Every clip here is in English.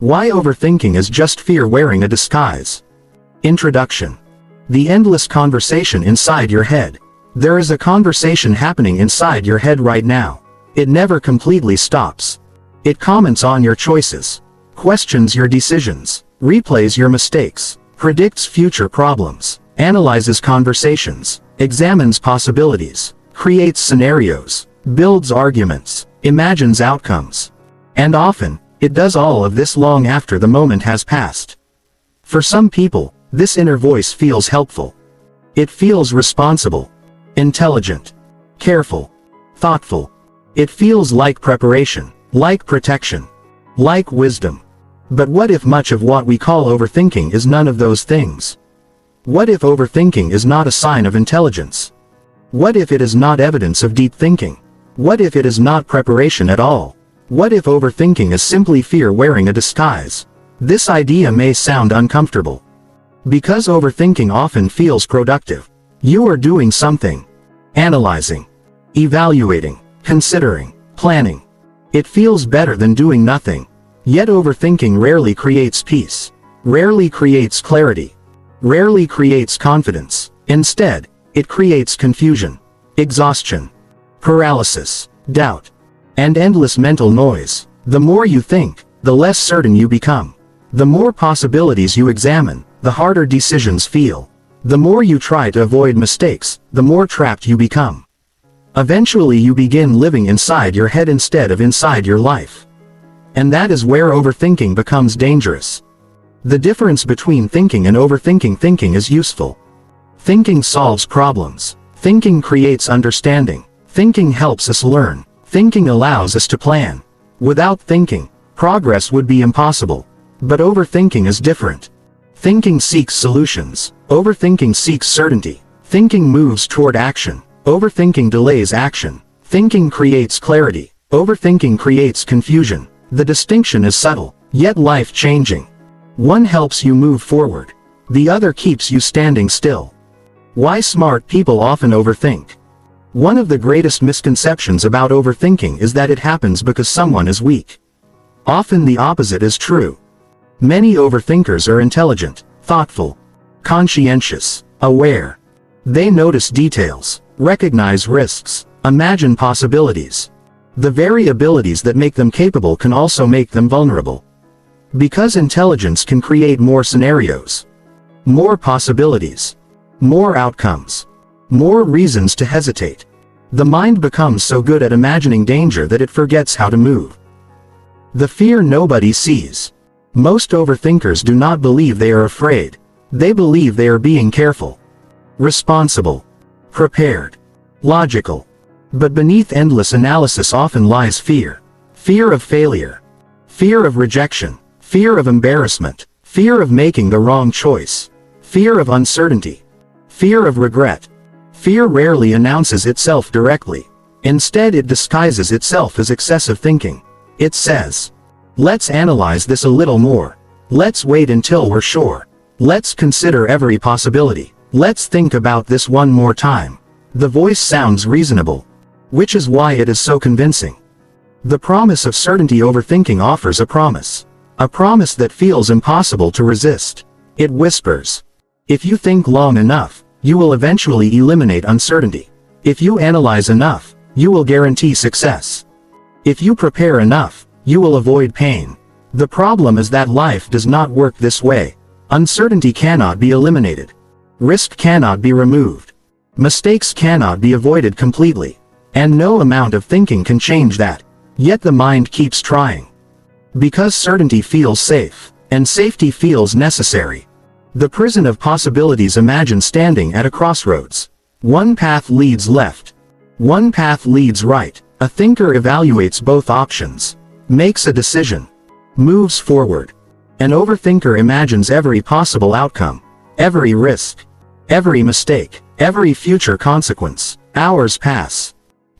Why overthinking is just fear wearing a disguise. Introduction. The endless conversation inside your head. There is a conversation happening inside your head right now. It never completely stops. It comments on your choices, questions your decisions, replays your mistakes, predicts future problems, analyzes conversations, examines possibilities, creates scenarios, builds arguments, imagines outcomes. And often, it does all of this long after the moment has passed. For some people, this inner voice feels helpful. It feels responsible, intelligent, careful, thoughtful. It feels like preparation, like protection, like wisdom. But what if much of what we call overthinking is none of those things? What if overthinking is not a sign of intelligence? What if it is not evidence of deep thinking? What if it is not preparation at all? What if overthinking is simply fear wearing a disguise? This idea may sound uncomfortable. Because overthinking often feels productive. You are doing something. Analyzing, evaluating, considering, planning. It feels better than doing nothing. Yet overthinking rarely creates peace, rarely creates clarity, rarely creates confidence. Instead, it creates confusion, exhaustion, paralysis, doubt, and endless mental noise. The more you think, the less certain you become. The more possibilities you examine, the harder decisions feel. The more you try to avoid mistakes, the more trapped you become. Eventually you begin living inside your head instead of inside your life. And that is where overthinking becomes dangerous. The difference between thinking and overthinking. Thinking is useful. Thinking solves problems. Thinking creates understanding. Thinking helps us learn. Thinking allows us to plan. Without thinking, progress would be impossible. But overthinking is different. Thinking seeks solutions. Overthinking seeks certainty. Thinking moves toward action. Overthinking delays action. Thinking creates clarity. Overthinking creates confusion. The distinction is subtle, yet life-changing. One helps you move forward. The other keeps you standing still. Why smart people often overthink. One of the greatest misconceptions about overthinking is that it happens because someone is weak. Often the opposite is true. Many overthinkers are intelligent, thoughtful, conscientious, aware. They notice details, recognize risks, imagine possibilities. The very abilities that make them capable can also make them vulnerable. Because intelligence can create more scenarios, more possibilities, more outcomes, more reasons to hesitate. The mind becomes so good at imagining danger that it forgets how to move. The fear nobody sees. Most overthinkers do not believe they are afraid. They believe they are being careful, responsible, prepared, logical. But beneath endless analysis often lies fear. Fear of failure. Fear of rejection. Fear of embarrassment. Fear of making the wrong choice. Fear of uncertainty. Fear of regret. Fear rarely announces itself directly. Instead, it disguises itself as excessive thinking. It says, "Let's analyze this a little more. Let's wait until we're sure. Let's consider every possibility. Let's think about this one more time." The voice sounds reasonable, which is why it is so convincing. The promise of certainty. Overthinking offers a promise that feels impossible to resist. It whispers, "If you think long enough, you will eventually eliminate uncertainty. If you analyze enough, you will guarantee success. If you prepare enough, you will avoid pain." The problem is that life does not work this way. Uncertainty cannot be eliminated. Risk cannot be removed. Mistakes cannot be avoided completely. And no amount of thinking can change that. Yet the mind keeps trying. Because certainty feels safe, and safety feels necessary. The prison of possibilities. Imagine standing at a crossroads. One path leads left. One path leads right. A thinker evaluates both options, makes a decision, moves forward. An overthinker imagines every possible outcome, every risk, every mistake, every future consequence. Hours pass.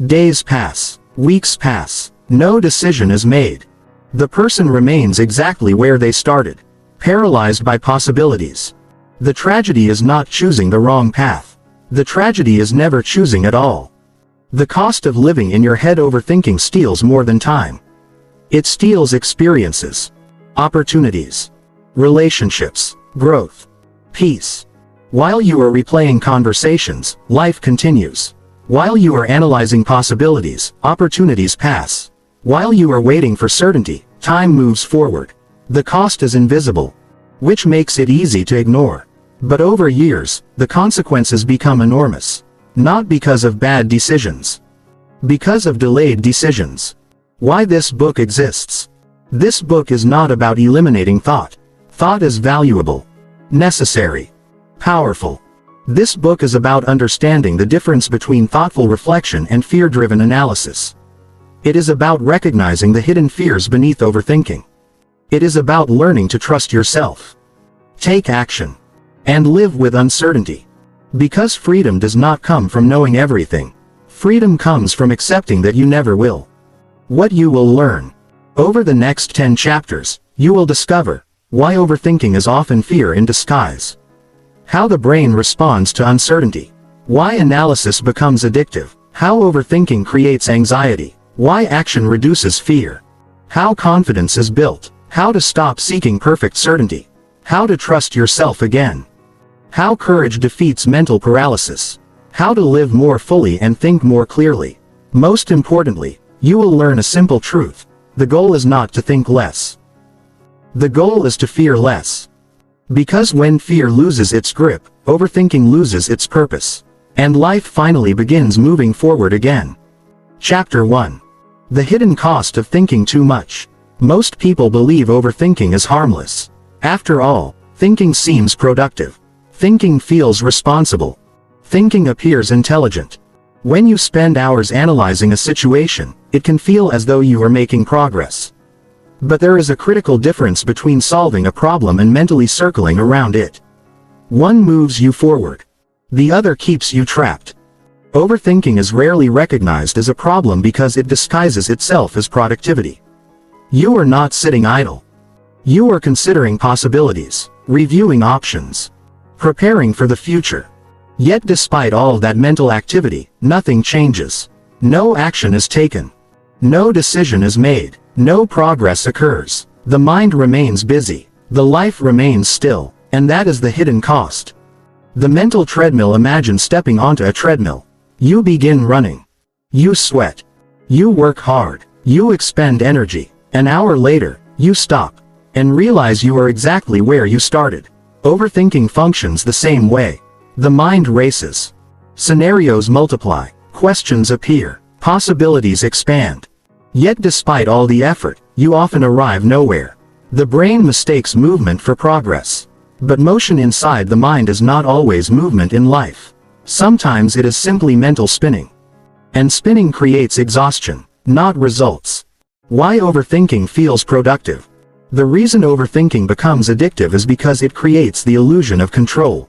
Days pass. Weeks pass. No decision is made. The person remains exactly where they started, paralyzed by possibilities. The tragedy is not choosing the wrong path. The tragedy is never choosing at all. The cost of living in your head. Overthinking steals more than time. It steals experiences, opportunities, relationships, growth, peace. While you are replaying conversations, life continues. While you are analyzing possibilities, opportunities pass. While you are waiting for certainty, time moves forward. The cost is invisible, which makes it easy to ignore. But over years, the consequences become enormous. Not because of bad decisions, because of delayed decisions. Why this book exists. This book is not about eliminating thought. Thought is valuable, necessary, powerful. This book is about understanding the difference between thoughtful reflection and fear-driven analysis. It is about recognizing the hidden fears beneath overthinking. It is about learning to trust yourself, take action, and live with uncertainty. Because freedom does not come from knowing everything. Freedom comes from accepting that you never will. What you will learn. Over the next 10 chapters, you will discover why overthinking is often fear in disguise, how the brain responds to uncertainty, why analysis becomes addictive, how overthinking creates anxiety, why action reduces fear, how confidence is built, how to stop seeking perfect certainty, how to trust yourself again, how courage defeats mental paralysis, how to live more fully and think more clearly. Most importantly, you will learn a simple truth. The goal is not to think less. The goal is to fear less. Because when fear loses its grip, overthinking loses its purpose, and life finally begins moving forward again. Chapter 1. The hidden cost of thinking too much. Most people believe overthinking is harmless. After all, thinking seems productive. Thinking feels responsible. Thinking appears intelligent. When you spend hours analyzing a situation, it can feel as though you are making progress. But there is a critical difference between solving a problem and mentally circling around it. One moves you forward. The other keeps you trapped. Overthinking is rarely recognized as a problem because it disguises itself as productivity. You are not sitting idle. You are considering possibilities, reviewing options, preparing for the future. Yet despite all that mental activity, nothing changes. No action is taken. No decision is made. No progress occurs. The mind remains busy. The life remains still. And that is the hidden cost. The mental treadmill. Imagine stepping onto a treadmill. You begin running. You sweat. You work hard. You expend energy. An hour later, you stop and realize you are exactly where you started. Overthinking functions the same way. The mind races. Scenarios multiply. Questions appear. Possibilities expand. Yet despite all the effort, you often arrive nowhere. The brain mistakes movement for progress. But motion inside the mind is not always movement in life. Sometimes it is simply mental spinning. And spinning creates exhaustion, not results. Why overthinking feels productive? The reason overthinking becomes addictive is because it creates the illusion of control.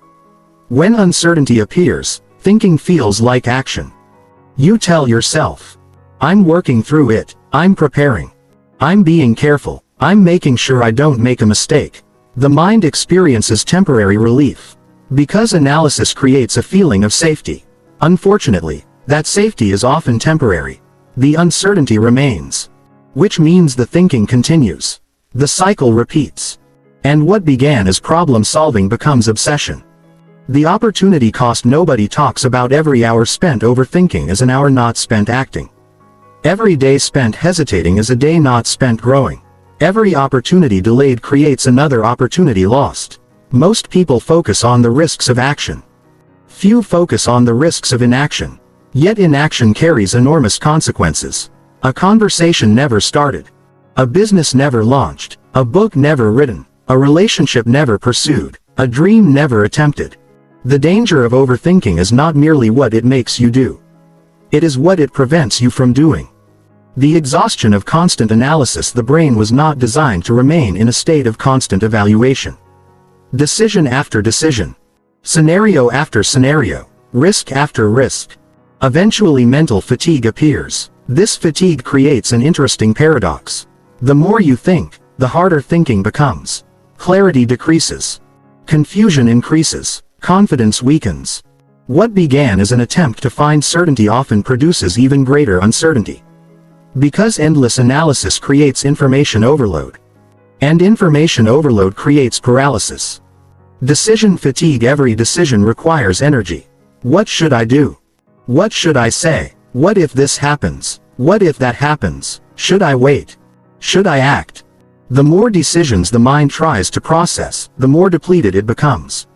When uncertainty appears, thinking feels like action. You tell yourself, I'm working through it, I'm preparing, I'm being careful, I'm making sure I don't make a mistake. The mind experiences temporary relief, because analysis creates a feeling of safety. Unfortunately, that safety is often temporary. The uncertainty remains, which means the thinking continues. The cycle repeats. And what began as problem solving becomes obsession. The opportunity cost. Nobody talks about every hour spent overthinking as an hour not spent acting. Every day spent hesitating is a day not spent growing. Every opportunity delayed creates another opportunity lost. Most people focus on the risks of action. Few focus on the risks of inaction. Yet inaction carries enormous consequences. A conversation never started. A business never launched. A book never written. A relationship never pursued. A dream never attempted. The danger of overthinking is not merely what it makes you do. It is what it prevents you from doing. The exhaustion of constant analysis. The brain was not designed to remain in a state of constant evaluation. Decision after decision. Scenario after scenario. Risk after risk. Eventually mental fatigue appears. This fatigue creates an interesting paradox. The more you think, the harder thinking becomes. Clarity decreases. Confusion increases. Confidence weakens. What began as an attempt to find certainty often produces even greater uncertainty. Because endless analysis creates information overload. And information overload creates paralysis. Decision fatigue. Every decision requires energy. What should I do? What should I say? What if this happens? What if that happens? Should I wait? Should I act? The more decisions the mind tries to process, the more depleted it becomes.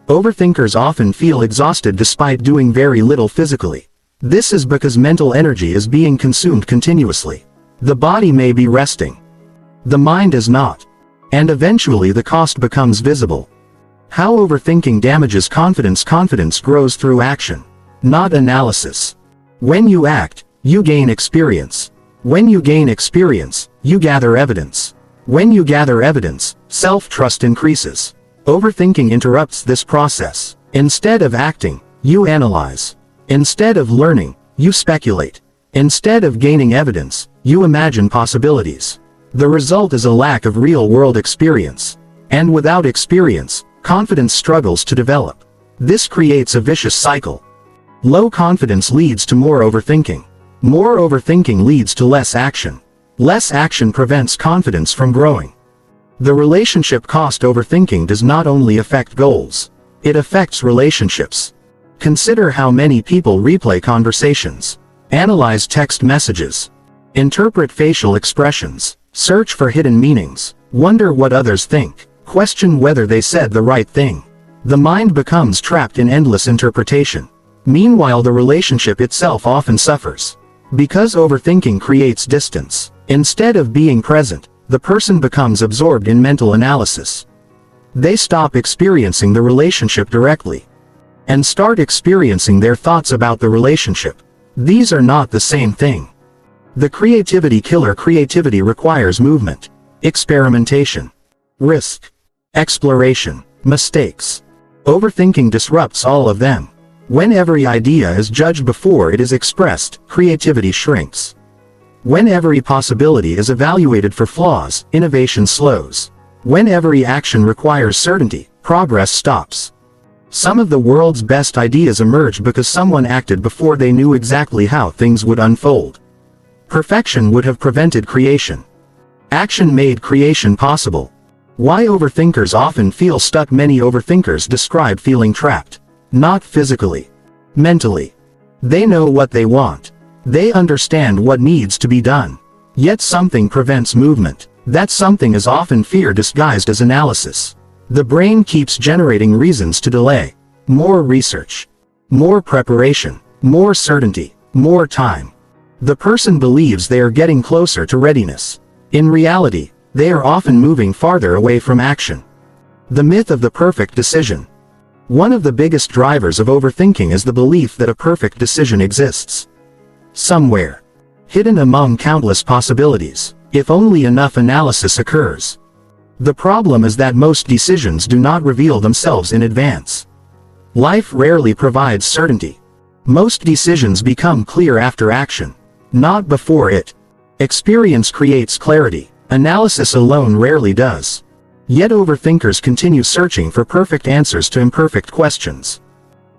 Overthinkers often feel exhausted despite doing very little physically. This is because mental energy is being consumed continuously. The body may be resting. The mind is not. And eventually the cost becomes visible. How overthinking damages confidence. Confidence grows through action, not analysis. When you act, you gain experience. When you gain experience, you gather evidence. When you gather evidence, self-trust increases. Overthinking interrupts this process. Instead of acting, you analyze. Instead of learning, you speculate. Instead of gaining evidence, you imagine possibilities. The result is a lack of real-world experience. And without experience, confidence struggles to develop. This creates a vicious cycle. Low confidence leads to more overthinking. More overthinking leads to less action. Less action prevents confidence from growing. The relationship cost. Overthinking does not only affect goals, it affects relationships. Consider how many people replay conversations, analyze text messages, interpret facial expressions, search for hidden meanings, wonder what others think, question whether they said the right thing. The mind becomes trapped in endless interpretation. Meanwhile, the relationship itself often suffers. Because overthinking creates distance. Instead of being present, the person becomes absorbed in mental analysis. They stop experiencing the relationship directly and start experiencing their thoughts about the relationship. These are not the same thing. The creativity killer. Creativity requires movement, experimentation, risk, exploration, mistakes. Overthinking disrupts all of them. When every idea is judged before it is expressed, creativity shrinks. When every possibility is evaluated for flaws, innovation slows. When every action requires certainty, progress stops. Some of the world's best ideas emerge because someone acted before they knew exactly how things would unfold. Perfection would have prevented creation. Action made creation possible. Why overthinkers often feel stuck. Many overthinkers describe feeling trapped. Not physically. Mentally. They know what they want. They understand what needs to be done. Yet something prevents movement. That something is often fear disguised as analysis. The brain keeps generating reasons to delay. More research. More preparation. More certainty. More time. The person believes they are getting closer to readiness. In reality, they are often moving farther away from action. The myth of the perfect decision. One of the biggest drivers of overthinking is the belief that a perfect decision exists somewhere, hidden among countless possibilities, if only enough analysis occurs. The problem is that most decisions do not reveal themselves in advance. Life rarely provides certainty. Most decisions become clear after action, not before it. Experience creates clarity. Analysis alone rarely does. Yet overthinkers continue searching for perfect answers to imperfect questions.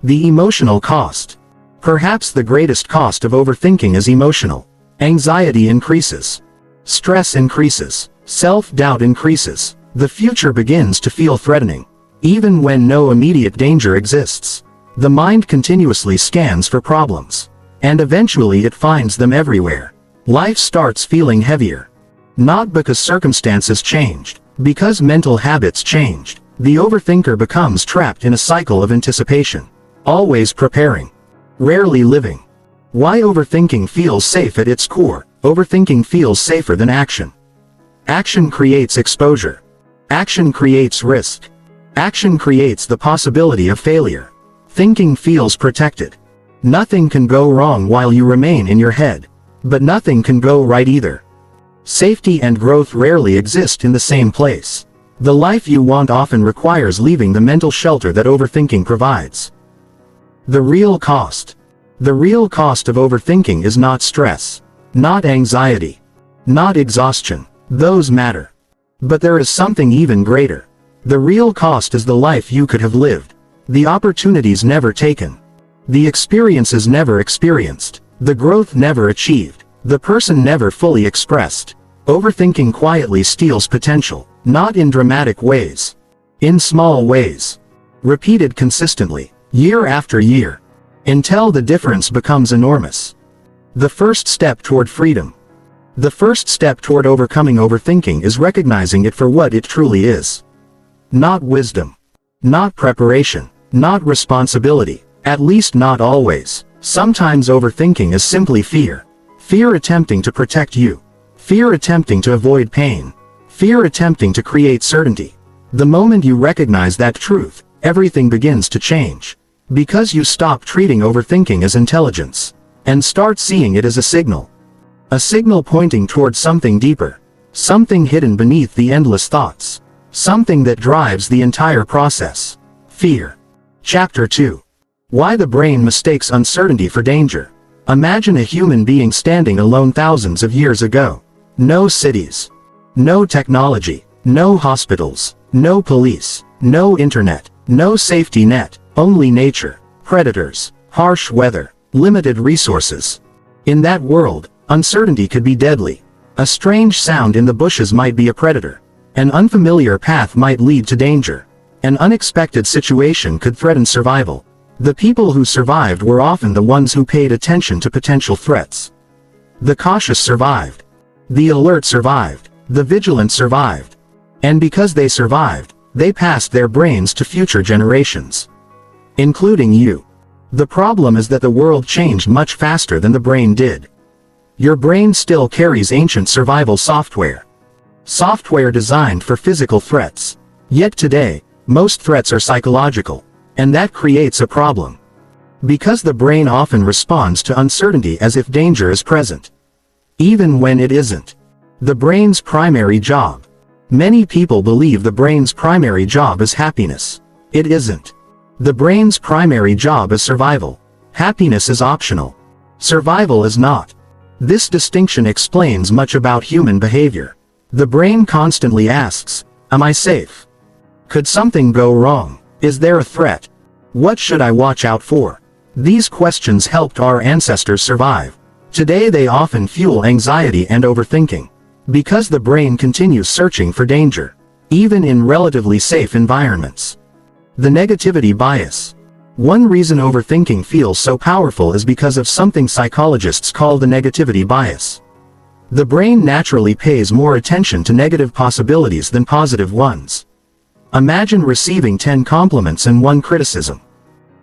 The emotional cost. Perhaps the greatest cost of overthinking is emotional. Anxiety increases. Stress increases. Self-doubt increases. The future begins to feel threatening. Even when no immediate danger exists. The mind continuously scans for problems. And eventually it finds them everywhere. Life starts feeling heavier. Not because circumstances changed. Because mental habits changed. The overthinker becomes trapped in a cycle of anticipation. Always preparing. Rarely living. Why overthinking feels safe at its core. Overthinking feels safer than action. Action creates exposure. Action creates risk. Action creates the possibility of failure. Thinking feels protected. Nothing can go wrong while you remain in your head. But nothing can go right either. Safety and growth rarely exist in the same place. The life you want often requires leaving the mental shelter that overthinking provides. The real cost. The real cost of overthinking is not stress, not anxiety, not exhaustion. Those matter. But there is something even greater. The real cost is the life you could have lived. The opportunities never taken. The experiences never experienced. The growth never achieved. The person never fully expressed. Overthinking quietly steals potential, not in dramatic ways. In small ways. Repeated consistently, year after year. Until the difference becomes enormous. The first step toward freedom. The first step toward overcoming overthinking is recognizing it for what it truly is. Not wisdom. Not preparation. Not responsibility. At least not always. Sometimes overthinking is simply fear. Fear attempting to protect you. Fear attempting to avoid pain. Fear attempting to create certainty. The moment you recognize that truth, everything begins to change. Because you stop treating overthinking as intelligence, and start seeing it as a signal. A signal pointing towards something deeper. Something hidden beneath the endless thoughts. Something that drives the entire process. Fear. Chapter 2. Why the brain mistakes uncertainty for danger. Imagine a human being standing alone thousands of years ago. No cities. No technology. No hospitals. No police. No internet. No safety net. Only nature. Predators. Harsh weather. Limited resources. In that world, uncertainty could be deadly. A strange sound in the bushes might be a predator. An unfamiliar path might lead to danger. An unexpected situation could threaten survival. The people who survived were often the ones who paid attention to potential threats. The cautious survived. The alert survived. The vigilant survived. And because they survived, they passed their brains to future generations. Including you. The problem is that the world changed much faster than the brain did. Your brain still carries ancient survival software. Software designed for physical threats. Yet today, most threats are psychological. And that creates a problem. Because the brain often responds to uncertainty as if danger is present. Even when it isn't. The brain's primary job. Many people believe the brain's primary job is happiness. It isn't. The brain's primary job is survival. Happiness is optional. Survival is not. This distinction explains much about human behavior. The brain constantly asks, am I safe? Could something go wrong? Is there a threat? What should I watch out for? These questions helped our ancestors survive. Today they often fuel anxiety and overthinking. Because the brain continues searching for danger. Even in relatively safe environments. The negativity bias. One reason overthinking feels so powerful is because of something psychologists call the negativity bias. The brain naturally pays more attention to negative possibilities than positive ones. Imagine receiving 10 compliments and 1 criticism.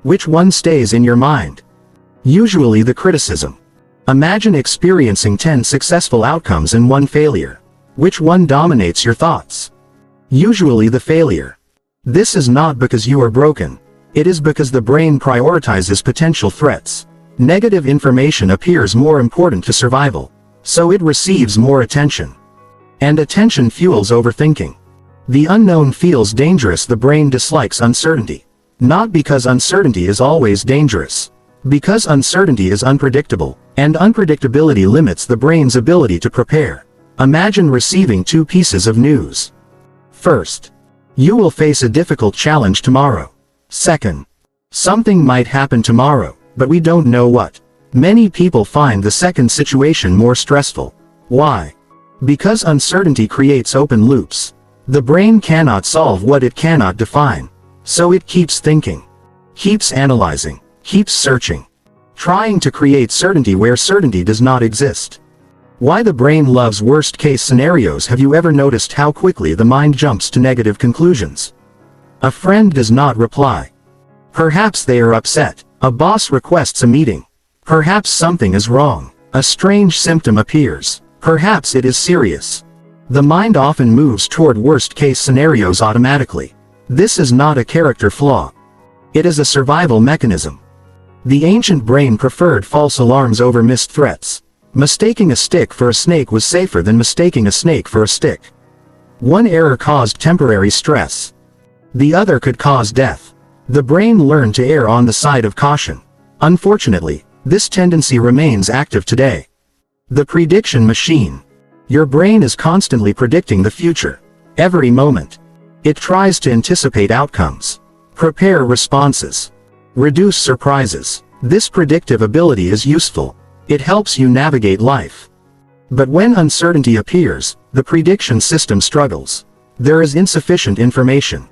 Which one stays in your mind? Usually the criticism. Imagine experiencing 10 successful outcomes and 1 failure. Which one dominates your thoughts? Usually the failure. This is not because you are broken. It is because the brain prioritizes potential threats. Negative information appears more important to survival. So it receives more attention. And attention fuels overthinking. The unknown feels dangerous. The brain dislikes uncertainty. Not because uncertainty is always dangerous. Because uncertainty is unpredictable, and unpredictability limits the brain's ability to prepare. Imagine receiving 2 pieces of news. First, you will face a difficult challenge tomorrow. Second, something might happen tomorrow, but we don't know what. Many people find the second situation more stressful. Why? Because uncertainty creates open loops. The brain cannot solve what it cannot define. So it keeps thinking. Keeps analyzing. Keeps searching. Trying to create certainty where certainty does not exist. Why the brain loves worst-case scenarios. Have you ever noticed how quickly the mind jumps to negative conclusions? A friend does not reply. Perhaps they are upset. A boss requests a meeting. Perhaps something is wrong. A strange symptom appears. Perhaps it is serious. The mind often moves toward worst-case scenarios automatically. This is not a character flaw. It is a survival mechanism. The ancient brain preferred false alarms over missed threats. Mistaking a stick for a snake was safer than mistaking a snake for a stick. One error caused temporary stress. The other could cause death. The brain learned to err on the side of caution. Unfortunately, this tendency remains active today. The prediction machine. Your brain is constantly predicting the future. Every moment. It tries to anticipate outcomes. Prepare responses. Reduce surprises. This predictive ability is useful. It helps you navigate life. But when uncertainty appears, the prediction system struggles. There is insufficient information.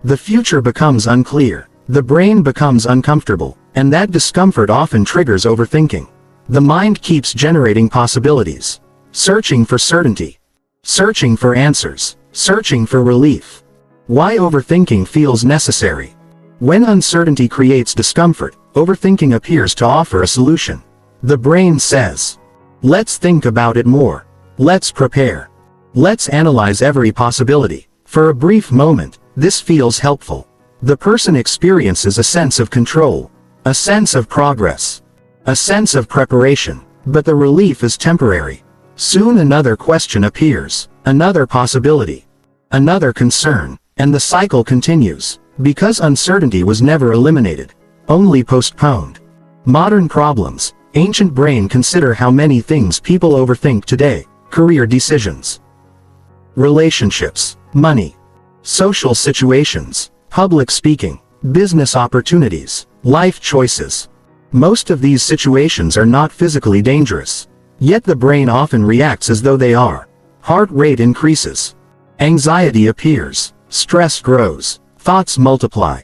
The future becomes unclear. The brain becomes uncomfortable, and that discomfort often triggers overthinking. The mind keeps generating possibilities, searching for certainty, searching for answers, searching for relief. Why overthinking feels necessary? When uncertainty creates discomfort, overthinking appears to offer a solution. The brain says, let's think about it more. Let's prepare. Let's analyze every possibility. For a brief moment, this feels helpful. The person experiences a sense of control, a sense of progress, a sense of preparation, but the relief is temporary. Soon another question appears, another possibility, another concern, and the cycle continues, because uncertainty was never eliminated, only postponed. Modern problems. Ancient brain. Consider how many things people overthink today. Career decisions, relationships, money, social situations, public speaking, business opportunities, life choices. Most of these situations are not physically dangerous, yet the brain often reacts as though they are. Heart rate increases, anxiety appears, stress grows, thoughts multiply.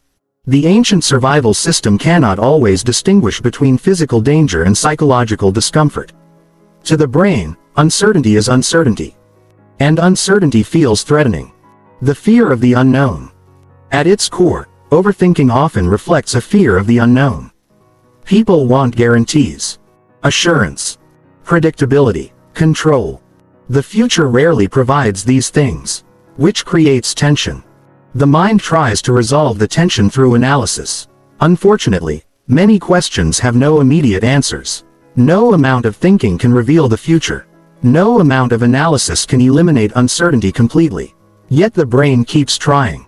The ancient survival system cannot always distinguish between physical danger and psychological discomfort. To the brain, uncertainty is uncertainty. And uncertainty feels threatening. The fear of the unknown. At its core, overthinking often reflects a fear of the unknown. People want guarantees, assurance, predictability, control. The future rarely provides these things, which creates tension. The mind tries to resolve the tension through analysis. Unfortunately, many questions have no immediate answers. No amount of thinking can reveal the future. No amount of analysis can eliminate uncertainty completely. Yet the brain keeps trying.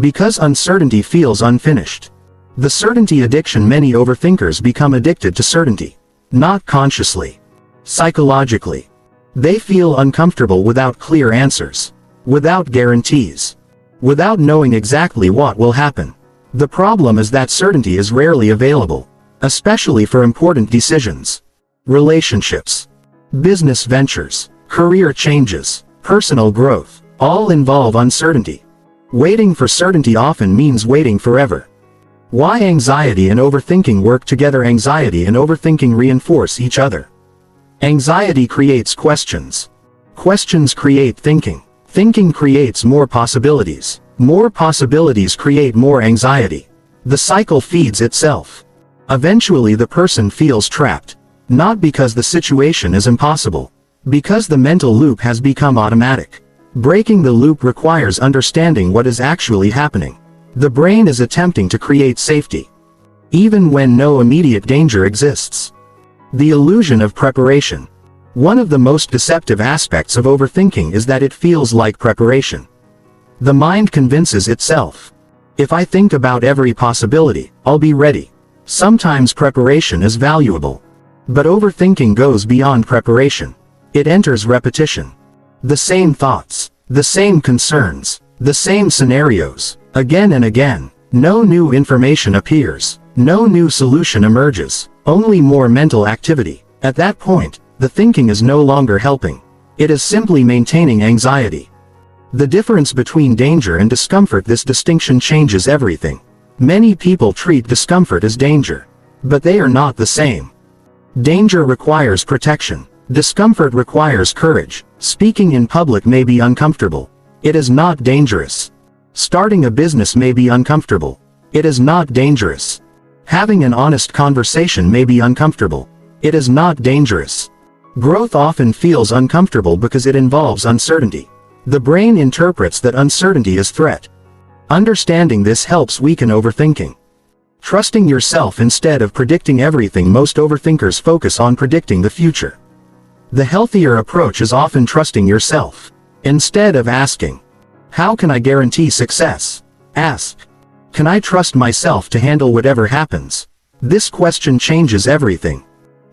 Because uncertainty feels unfinished. The certainty addiction. Many overthinkers become addicted to certainty. Not consciously. Psychologically. They feel uncomfortable without clear answers. Without guarantees. Without knowing exactly what will happen. The problem is that certainty is rarely available, especially for important decisions. Relationships, business ventures, career changes, personal growth, all involve uncertainty. Waiting for certainty often means waiting forever. Why anxiety and overthinking work together? Anxiety and overthinking reinforce each other. Anxiety creates questions. Questions create thinking. Thinking creates more possibilities. More possibilities create more anxiety. The cycle feeds itself. Eventually the person feels trapped. Not because the situation is impossible. Because the mental loop has become automatic. Breaking the loop requires understanding what is actually happening. The brain is attempting to create safety, even when no immediate danger exists. The illusion of preparation. One of the most deceptive aspects of overthinking is that it feels like preparation. The mind convinces itself, if I think about every possibility, I'll be ready. Sometimes preparation is valuable. But overthinking goes beyond preparation. It enters repetition. The same thoughts, the same concerns, the same scenarios, again and again. No new information appears. No new solution emerges. Only more mental activity. At that point, the thinking is no longer helping. It is simply maintaining anxiety. The difference between danger and discomfort. This distinction changes everything. Many people treat discomfort as danger. But they are not the same. Danger requires protection. Discomfort requires courage. Speaking in public may be uncomfortable. It is not dangerous. Starting a business may be uncomfortable. It is not dangerous. Having an honest conversation may be uncomfortable. It is not dangerous. Growth often feels uncomfortable because it involves uncertainty. The brain interprets that uncertainty as threat. Understanding this helps weaken overthinking. Trusting yourself instead of predicting everything. Most overthinkers focus on predicting the future. The healthier approach is often trusting yourself. Instead of asking, how can I guarantee success? Ask, can I trust myself to handle whatever happens? This question changes everything.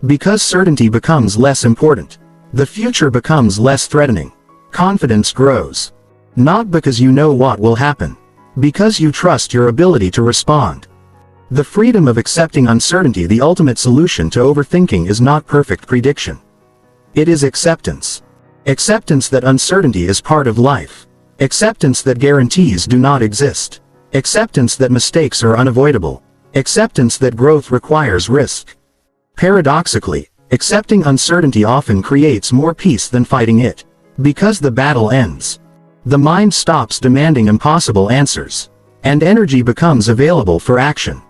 Because certainty becomes less important, the future becomes less threatening. Confidence grows. Not because you know what will happen. Because you trust your ability to respond. The freedom of accepting uncertainty. The ultimate solution to overthinking is not perfect prediction. It is acceptance. Acceptance that uncertainty is part of life. Acceptance that guarantees do not exist. Acceptance that mistakes are unavoidable. Acceptance that growth requires risk. Paradoxically, accepting uncertainty often creates more peace than fighting it. Because the battle ends. The mind stops demanding impossible answers. And energy becomes available for action.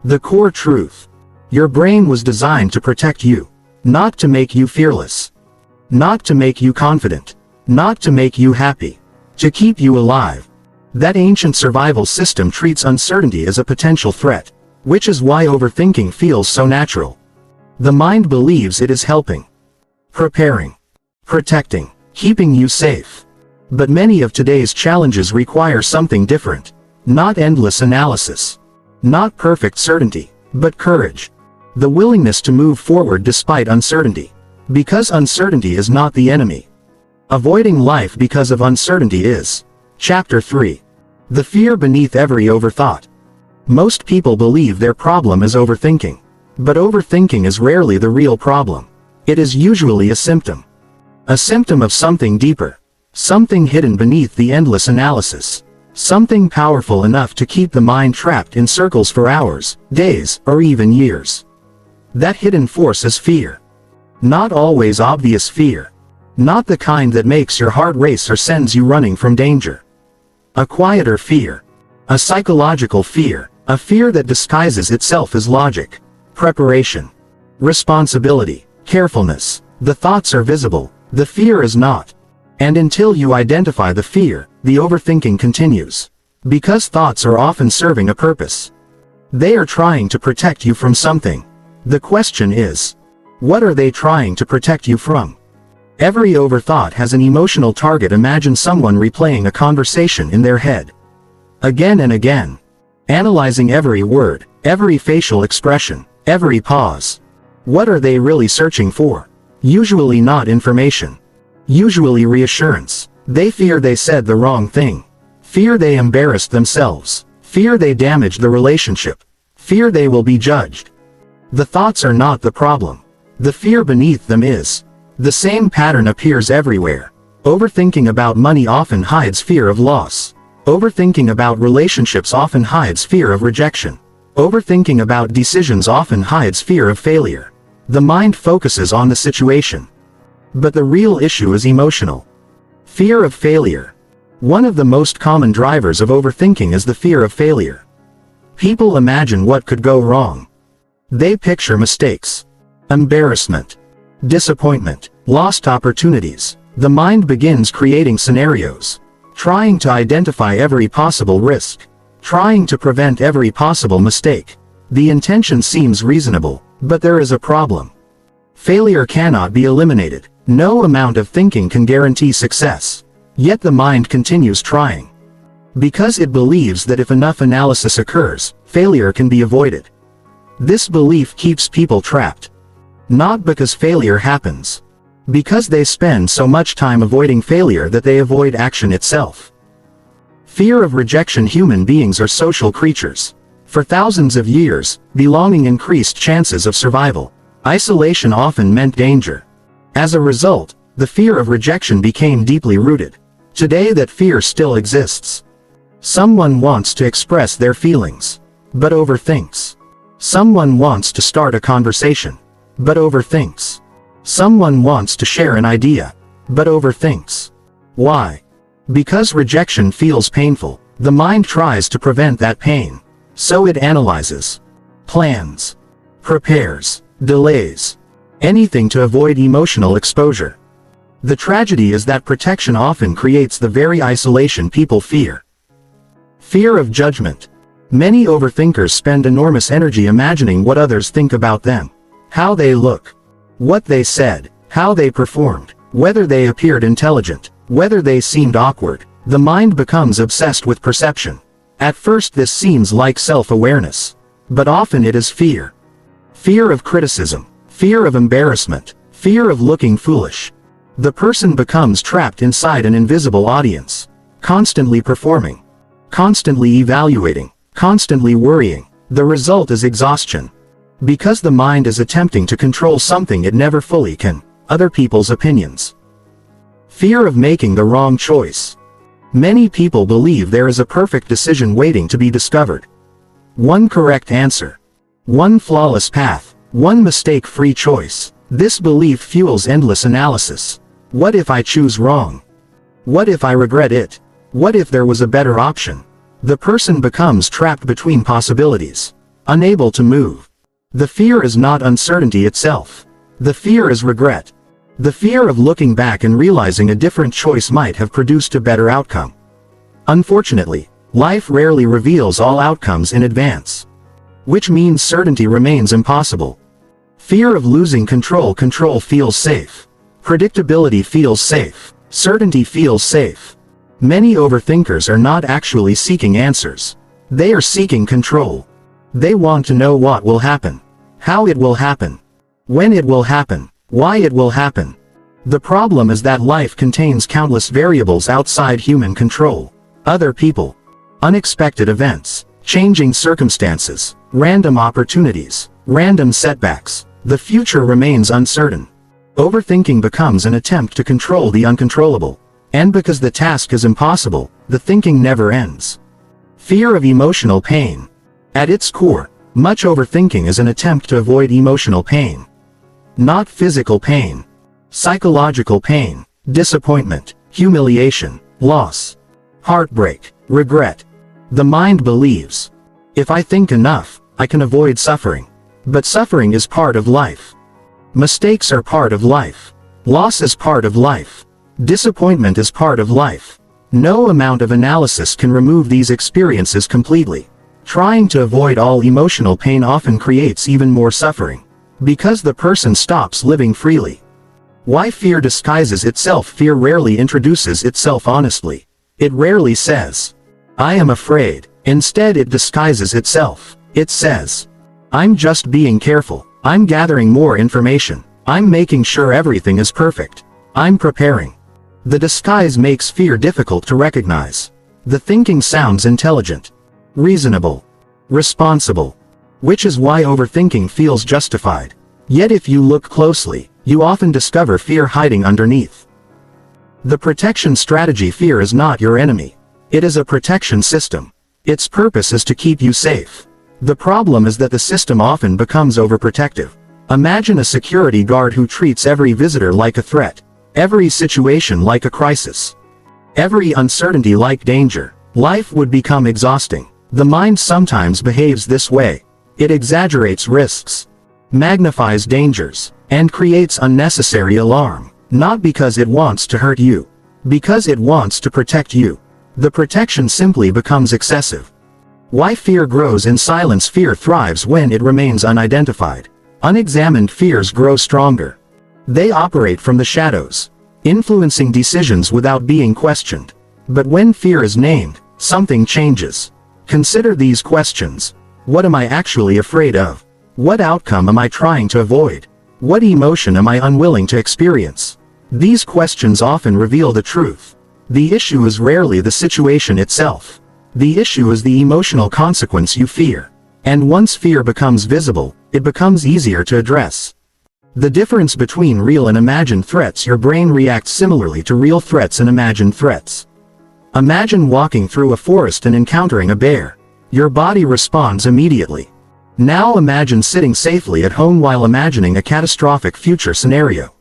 The core truth. Your brain was designed to protect you. Not to make you fearless. Not to make you confident. Not to make you happy. To keep you alive. That ancient survival system treats uncertainty as a potential threat, which is why overthinking feels so natural. The mind believes it is helping. Preparing. Protecting. Keeping you safe. But many of today's challenges require something different. Not endless analysis. Not perfect certainty, but courage. The willingness to move forward despite uncertainty. Because uncertainty is not the enemy. Avoiding life because of uncertainty is. Chapter 3. The fear beneath every overthought. Most people believe their problem is overthinking. But overthinking is rarely the real problem. It is usually a symptom. A symptom of something deeper. Something hidden beneath the endless analysis. Something powerful enough to keep the mind trapped in circles for hours, days, or even years. That hidden force is fear. Not always obvious fear. Not the kind that makes your heart race or sends you running from danger. A quieter fear. A psychological fear. A fear that disguises itself as logic. Preparation. Responsibility. Carefulness. The thoughts are visible. The fear is not. And until you identify the fear, the overthinking continues. Because thoughts are often serving a purpose. They are trying to protect you from something. The question is, what are they trying to protect you from? Every overthought has an emotional target. Imagine someone replaying a conversation in their head. Again and again. Analyzing every word, every facial expression, every pause. What are they really searching for? Usually not information. Usually reassurance. They fear they said the wrong thing. Fear they embarrassed themselves. Fear they damaged the relationship. Fear they will be judged. The thoughts are not the problem. The fear beneath them is. The same pattern appears everywhere. Overthinking about money often hides fear of loss. Overthinking about relationships often hides fear of rejection. Overthinking about decisions often hides fear of failure. The mind focuses on the situation. But the real issue is emotional. Fear of failure. One of the most common drivers of overthinking is the fear of failure. People imagine what could go wrong. They picture mistakes, embarrassment, disappointment, lost opportunities. The mind begins creating scenarios, trying to identify every possible risk, trying to prevent every possible mistake. The intention seems reasonable, but there is a problem. Failure cannot be eliminated. No amount of thinking can guarantee success. Yet the mind continues trying. Because it believes that if enough analysis occurs, failure can be avoided. This belief keeps people trapped. Not because failure happens. Because they spend so much time avoiding failure that they avoid action itself. Fear of rejection. Human beings are social creatures. For thousands of years, belonging increased chances of survival. Isolation often meant danger. As a result, the fear of rejection became deeply rooted. Today that fear still exists. Someone wants to express their feelings, but overthinks. Someone wants to start a conversation, but overthinks. Someone wants to share an idea, but overthinks. Why? Because rejection feels painful. The mind tries to prevent that pain. So it analyzes, plans, prepares, delays. Anything to avoid emotional exposure. The tragedy is that protection often creates the very isolation people fear. Fear of judgment. Many overthinkers spend enormous energy imagining what others think about them. How they look. What they said. How they performed. Whether they appeared intelligent. Whether they seemed awkward. The mind becomes obsessed with perception. At first this seems like self-awareness. But often it is fear. Fear of criticism. Fear of embarrassment. Fear of looking foolish. The person becomes trapped inside an invisible audience. Constantly performing. Constantly evaluating. Constantly worrying. The result is exhaustion. Because the mind is attempting to control something it never fully can. other people's opinions. Fear of making the wrong choice. Many people believe there is a perfect decision waiting to be discovered. One correct answer. One flawless path. One mistake-free choice. This belief fuels endless analysis. What if I choose wrong? What if I regret it? What if there was a better option? The person becomes trapped between possibilities, unable to move. The fear is not uncertainty itself. The fear is regret. The fear of looking back and realizing a different choice might have produced a better outcome. Unfortunately, life rarely reveals all outcomes in advance, which means certainty remains impossible. Fear of losing control. Control feels safe. Predictability feels safe. Certainty feels safe. Many overthinkers are not actually seeking answers. They are seeking control. They want to know what will happen, how it will happen, when it will happen, why it will happen. The problem is that life contains countless variables outside human control. Other people, unexpected events, changing circumstances, random opportunities, random setbacks. The future remains uncertain. Overthinking becomes an attempt to control the uncontrollable. And because the task is impossible, the thinking never ends. Fear of emotional pain. At its core, much overthinking is an attempt to avoid emotional pain. Not physical pain. Psychological pain, disappointment, humiliation, loss, heartbreak, regret. The mind believes, if I think enough, I can avoid suffering. But suffering is part of life. Mistakes are part of life. Loss is part of life. Disappointment is part of life. No amount of analysis can remove these experiences completely. Trying to avoid all emotional pain often creates even more suffering, because the person stops living freely. Why fear disguises itself? Fear rarely introduces itself honestly. It rarely says, I am afraid. Instead, it disguises itself. It says, I'm just being careful. I'm gathering more information. I'm making sure everything is perfect. I'm preparing. The disguise makes fear difficult to recognize. The thinking sounds intelligent, reasonable, responsible, which is why overthinking feels justified. Yet if you look closely, you often discover fear hiding underneath. The protection strategy. Fear is not your enemy. It is a protection system. Its purpose is to keep you safe. The problem is that the system often becomes overprotective. Imagine a security guard who treats every visitor like a threat, every situation like a crisis, every uncertainty like danger. Life would become exhausting. The mind sometimes behaves this way. It exaggerates risks, magnifies dangers, and creates unnecessary alarm. Not because it wants to hurt you, because it wants to protect you. The protection simply becomes excessive. Why fear grows in silence? Fear thrives when it remains unidentified. Unexamined fears grow stronger. They operate from the shadows, influencing decisions without being questioned. But when fear is named, something changes. Consider these questions. What am I actually afraid of? What outcome am I trying to avoid? What emotion am I unwilling to experience? These questions often reveal the truth. The issue is rarely the situation itself. The issue is the emotional consequence you fear. And once fear becomes visible, it becomes easier to address. The difference between real and imagined threats. Your brain reacts similarly to real threats and imagined threats. Imagine walking through a forest and encountering a bear. Your body responds immediately. Now imagine sitting safely at home while imagining a catastrophic future scenario.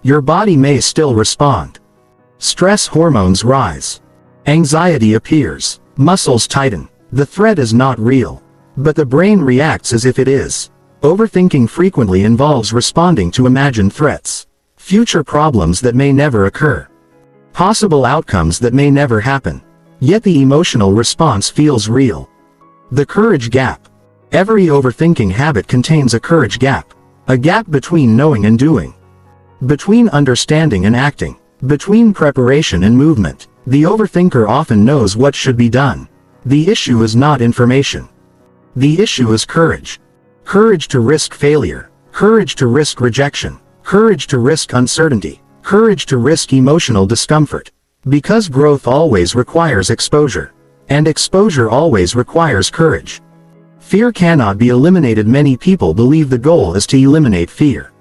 Your body may still respond. Stress hormones rise. Anxiety appears. Muscles tighten. The threat is not real, but the brain reacts as if it is. Overthinking frequently involves responding to imagined threats, future problems that may never occur, possible outcomes that may never happen. Yet the emotional response feels real. The courage gap. Every overthinking habit contains a courage gap. A gap between knowing and doing, between understanding and acting, between preparation and movement. The overthinker often knows what should be done. The issue is not information. The issue is courage. Courage to risk failure. Courage to risk rejection. Courage to risk uncertainty. Courage to risk emotional discomfort. Because growth always requires exposure. And exposure always requires courage. Fear cannot be eliminated. Many people believe the goal is to eliminate fear.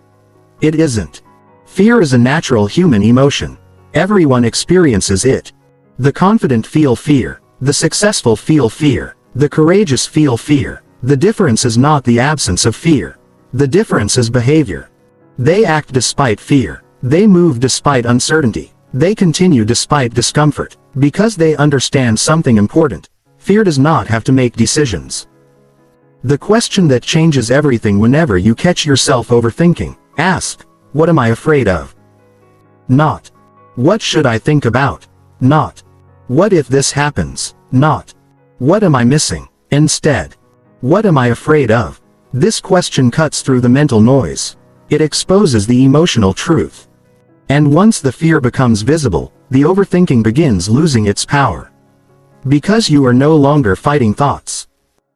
It isn't. Fear is a natural human emotion. Everyone experiences it. The confident feel fear. The successful feel fear. The courageous feel fear. The difference is not the absence of fear. The difference is behavior. They act despite fear. They move despite uncertainty. They continue despite discomfort. Because they understand something important. Fear does not have to make decisions. The question that changes everything whenever you catch yourself overthinking. Ask, what am I afraid of? Not, what should I think about? Not, what if this happens? Not, what am I missing? Instead, what am I afraid of? This question cuts through the mental noise. It exposes the emotional truth. And once the fear becomes visible, the overthinking begins losing its power. Because you are no longer fighting thoughts.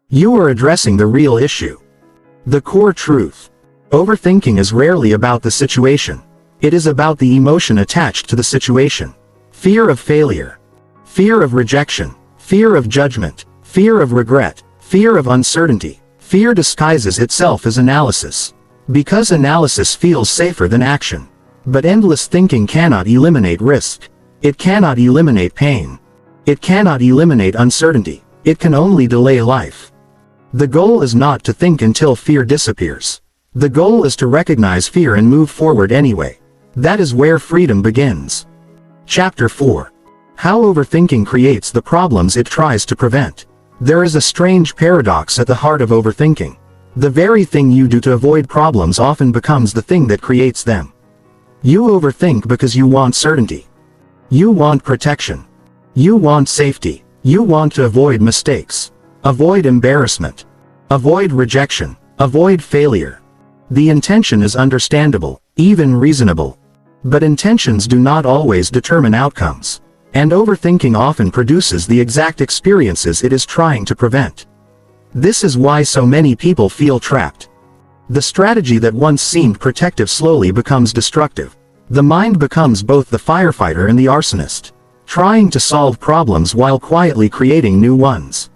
You are addressing the real issue. The core truth. Overthinking is rarely about the situation. It is about the emotion attached to the situation. Fear of failure. Fear of rejection. Fear of judgment. Fear of regret. Fear of uncertainty. Fear disguises itself as analysis. Because analysis feels safer than action. But endless thinking cannot eliminate risk. It cannot eliminate pain. It cannot eliminate uncertainty. It can only delay life. The goal is not to think until fear disappears. The goal is to recognize fear and move forward anyway. That is where freedom begins. Chapter 4. How overthinking creates the problems it tries to prevent. There is a strange paradox at the heart of overthinking. The very thing you do to avoid problems often becomes the thing that creates them. You overthink because you want certainty. You want protection. You want safety. You want to avoid mistakes. Avoid embarrassment. Avoid rejection. Avoid failure. The intention is understandable, even reasonable. But intentions do not always determine outcomes. And overthinking often produces the exact experiences it is trying to prevent. This is why so many people feel trapped. The strategy that once seemed protective slowly becomes destructive. The mind becomes both the firefighter and the arsonist, trying to solve problems while quietly creating new ones.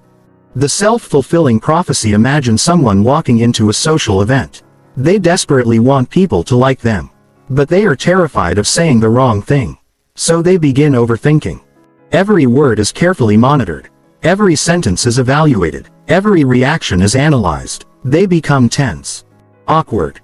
The self-fulfilling prophecy. Imagine someone walking into a social event. They desperately want people to like them. But they are terrified of saying the wrong thing. So they begin overthinking. Every word is carefully monitored. Every sentence is evaluated. Every reaction is analyzed. They become tense, awkward,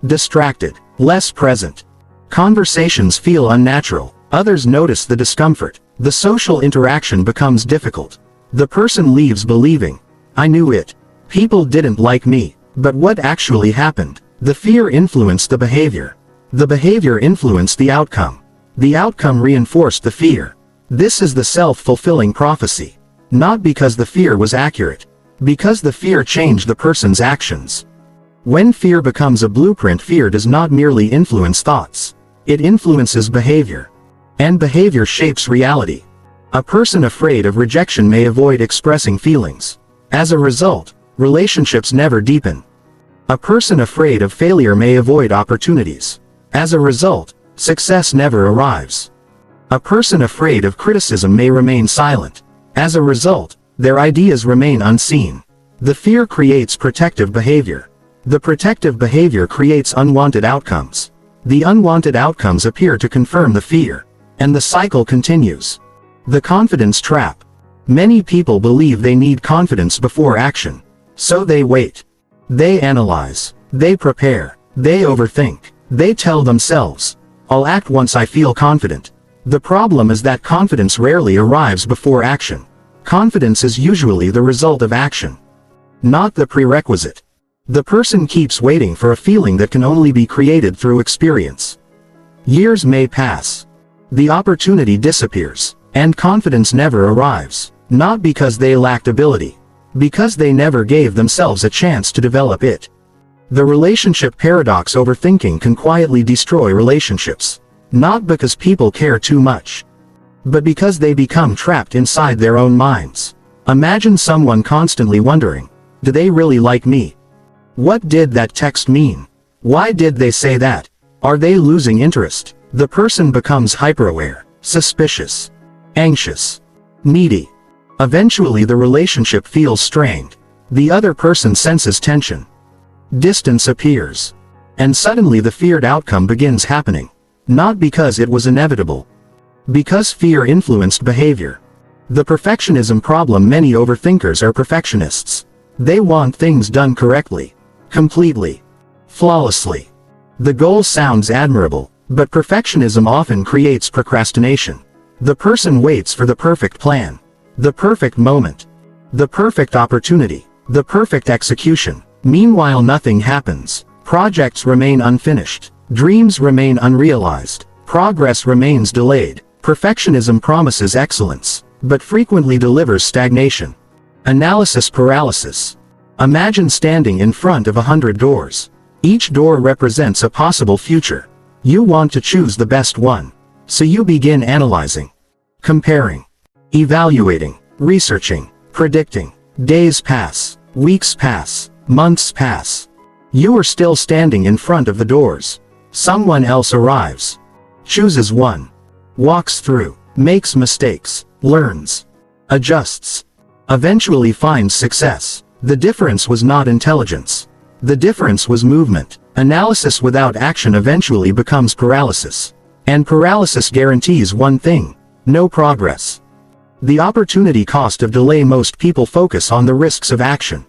distracted, less present. Conversations feel unnatural. Others notice the discomfort. The social interaction becomes difficult. The person leaves believing, I knew it. People didn't like me. But what actually happened? The fear influenced the behavior. The behavior influenced the outcome. The outcome reinforced the fear. This is the self-fulfilling prophecy. Not because the fear was accurate. Because the fear changed the person's actions. When fear becomes a blueprint, fear does not merely influence thoughts. It influences behavior. And behavior shapes reality. A person afraid of rejection may avoid expressing feelings. As a result, relationships never deepen. A person afraid of failure may avoid opportunities. As a result, success never arrives. A person afraid of criticism may remain silent. As a result, their ideas remain unseen. The fear creates protective behavior. The protective behavior creates unwanted outcomes. The unwanted outcomes appear to confirm the fear. And the cycle continues. The confidence trap. Many people believe they need confidence before action. So they wait. They analyze. They prepare. They overthink. They tell themselves, I'll act once I feel confident. The problem is that confidence rarely arrives before action. Confidence is usually the result of action, not the prerequisite. The person keeps waiting for a feeling that can only be created through experience. Years may pass. The opportunity disappears. And confidence never arrives. Not because they lacked ability. Because they never gave themselves a chance to develop it. The relationship paradox. Overthinking can quietly destroy relationships. Not because people care too much. But because they become trapped inside their own minds. Imagine someone constantly wondering, do they really like me? What did that text mean? Why did they say that? Are they losing interest? The person becomes hyperaware, suspicious, anxious, needy. Eventually the relationship feels strained. The other person senses tension. Distance appears. And suddenly the feared outcome begins happening. Not because it was inevitable. Because fear influenced behavior. The perfectionism problem: many overthinkers are perfectionists. They want things done correctly, completely, flawlessly. The goal sounds admirable, but perfectionism often creates procrastination. The person waits for the perfect plan, the perfect moment, the perfect opportunity, the perfect execution. Meanwhile, nothing happens. Projects remain unfinished. Dreams remain unrealized. Progress remains delayed. Perfectionism promises excellence, but frequently delivers stagnation. Analysis paralysis. Imagine standing in front of 100 doors. Each door represents a possible future. You want to choose the best one. So you begin analyzing, comparing, evaluating, researching, predicting. Days pass, weeks pass, months pass. You are still standing in front of the doors. Someone else arrives, chooses one, walks through, makes mistakes, learns, adjusts, eventually finds success. The difference was not intelligence. The difference was movement. Analysis without action eventually becomes paralysis. And paralysis guarantees one thing: no progress. The opportunity cost of delay. Most people focus on the risks of action.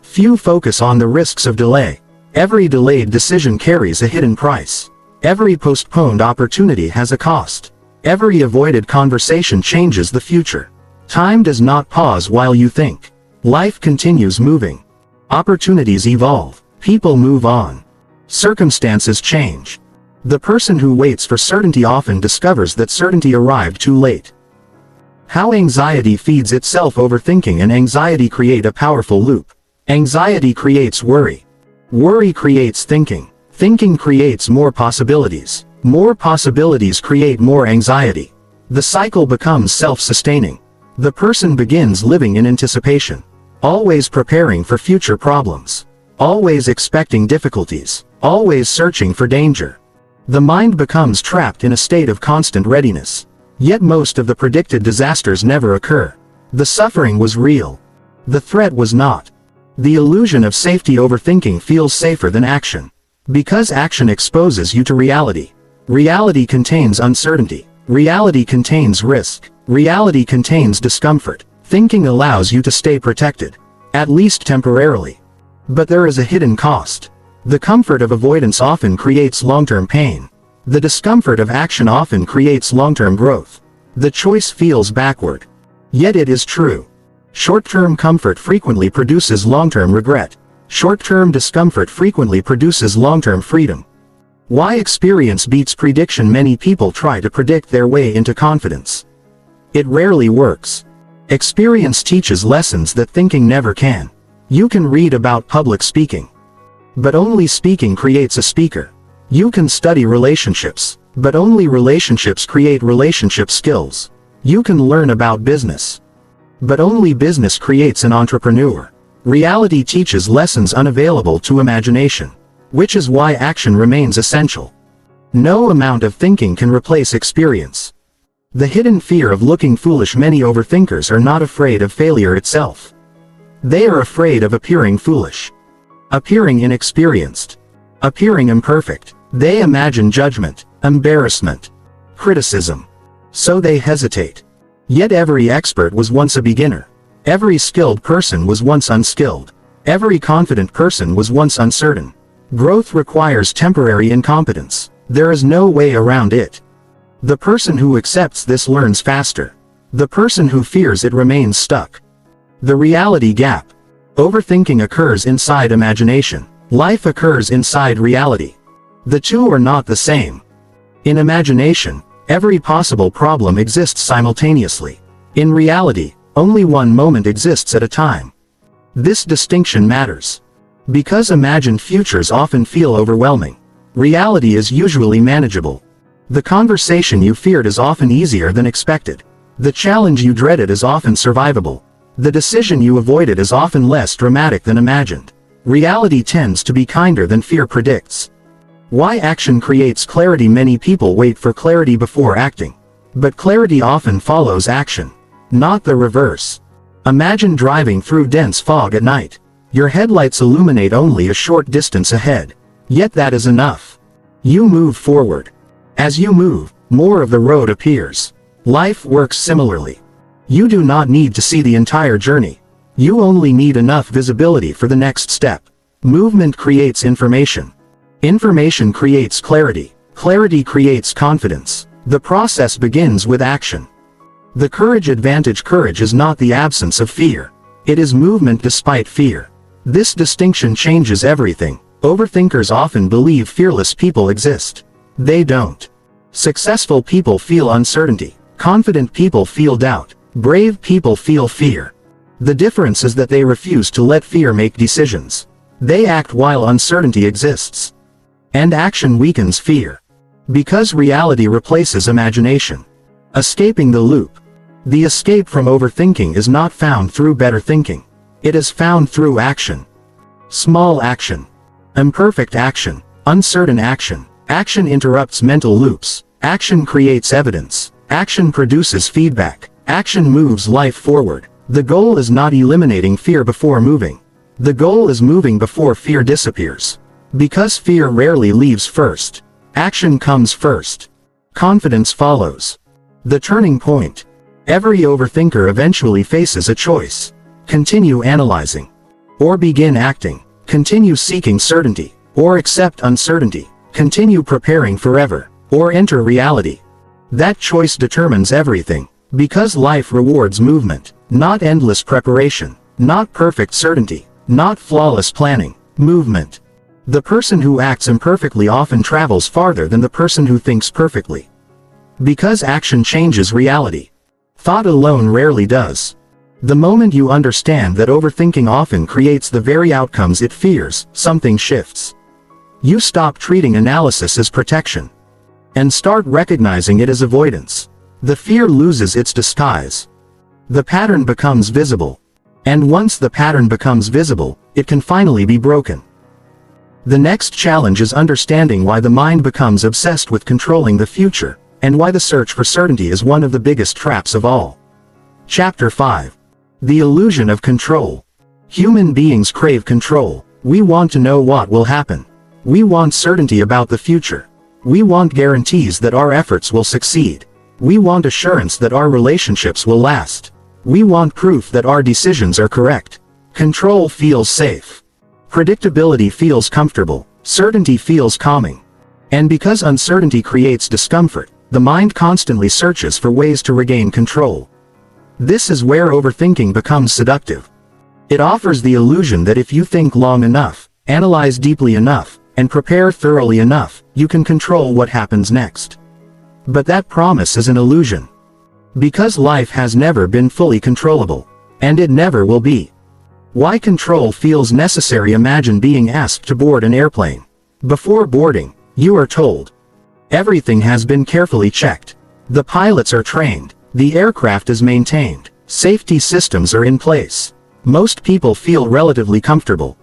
Few focus on the risks of delay. Every delayed decision carries a hidden price. Every postponed opportunity has a cost. Every avoided conversation changes the future. Time does not pause while you think. Life continues moving. Opportunities evolve. People move on. Circumstances change. The person who waits for certainty often discovers that certainty arrived too late. How anxiety feeds itself. Overthinking and anxiety create a powerful loop. Anxiety creates worry. Worry creates thinking. Thinking creates more possibilities. More possibilities create more anxiety. The cycle becomes self-sustaining. The person begins living in anticipation, always preparing for future problems, always expecting difficulties, always searching for danger. The mind becomes trapped in a state of constant readiness. Yet most of the predicted disasters never occur. The suffering was real. The threat was not. The illusion of safety. Overthinking feels safer than action. Because action exposes you to reality. Reality contains uncertainty. Reality contains risk. Reality contains discomfort. Thinking allows you to stay protected, at least temporarily. But there is a hidden cost. The comfort of avoidance often creates long-term pain. The discomfort of action often creates long-term growth. The choice feels backward. Yet it is true. Short-term comfort frequently produces long-term regret. Short-term discomfort frequently produces long-term freedom. Why experience beats prediction? Many people try to predict their way into confidence. It rarely works. Experience teaches lessons that thinking never can. You can read about public speaking, but only speaking creates a speaker. You can study relationships, but only relationships create relationship skills. You can learn about business, but only business creates an entrepreneur. Reality teaches lessons unavailable to imagination, which is why action remains essential. No amount of thinking can replace experience. The hidden fear of looking foolish. Many overthinkers are not afraid of failure itself. They are afraid of appearing foolish, appearing inexperienced, appearing imperfect. They imagine judgment, embarrassment, criticism. So they hesitate. Yet every expert was once a beginner. Every skilled person was once unskilled. Every confident person was once uncertain. Growth requires temporary incompetence. There is no way around it. The person who accepts this learns faster. The person who fears it remains stuck. The reality gap. Overthinking occurs inside imagination. Life occurs inside reality. The two are not the same. In imagination, every possible problem exists simultaneously. In reality, only one moment exists at a time. This distinction matters. Because imagined futures often feel overwhelming, reality is usually manageable. The conversation you feared is often easier than expected. The challenge you dreaded is often survivable. The decision you avoided is often less dramatic than imagined. Reality tends to be kinder than fear predicts. Why action creates clarity? Many people wait for clarity before acting. But clarity often follows action, not the reverse. Imagine driving through dense fog at night. Your headlights illuminate only a short distance ahead. Yet that is enough. You move forward. As you move, more of the road appears. Life works similarly. You do not need to see the entire journey. You only need enough visibility for the next step. Movement creates information. Information creates clarity. Clarity creates confidence. The process begins with action. The courage advantage. Courage is not the absence of fear. It is movement despite fear. This distinction changes everything. Overthinkers often believe fearless people exist. They don't. Successful people feel uncertainty. Confident people feel doubt. Brave people feel fear. The difference is that they refuse to let fear make decisions. They act while uncertainty exists. And action weakens fear. Because reality replaces imagination. Escaping the loop. The escape from overthinking is not found through better thinking. It is found through action. Small action. Imperfect action. Uncertain action. Action interrupts mental loops. Action creates evidence. Action produces feedback. Action moves life forward. The goal is not eliminating fear before moving. The goal is moving before fear disappears. Because fear rarely leaves first. Action comes first. Confidence follows. The turning point. Every overthinker eventually faces a choice. Continue analyzing. Or begin acting. Continue seeking certainty. Or accept uncertainty. Continue preparing forever. Or enter reality. That choice determines everything. Because life rewards movement. Not endless preparation. Not perfect certainty. Not flawless planning. Movement. The person who acts imperfectly often travels farther than the person who thinks perfectly. Because action changes reality. Thought alone rarely does. The moment you understand that overthinking often creates the very outcomes it fears, something shifts. You stop treating analysis as protection. And start recognizing it as avoidance. The fear loses its disguise. The pattern becomes visible. And once the pattern becomes visible, it can finally be broken. The next challenge is understanding why the mind becomes obsessed with controlling the future, and why the search for certainty is one of the biggest traps of all. Chapter 5. The illusion of control. Human beings crave control. We want to know what will happen. We want certainty about the future. We want guarantees that our efforts will succeed. We want assurance that our relationships will last. We want proof that our decisions are correct. Control feels safe. Predictability feels comfortable. Certainty feels calming. And because uncertainty creates discomfort, the mind constantly searches for ways to regain control. This is where overthinking becomes seductive. It offers the illusion that if you think long enough, analyze deeply enough, and prepare thoroughly enough, you can control what happens next. But that promise is an illusion. Because life has never been fully controllable. And it never will be. Why control feels necessary. Imagine being asked to board an airplane. Before boarding, you are told, everything has been carefully checked. The pilots are trained. The aircraft is maintained. Safety systems are in place. Most people feel relatively comfortable.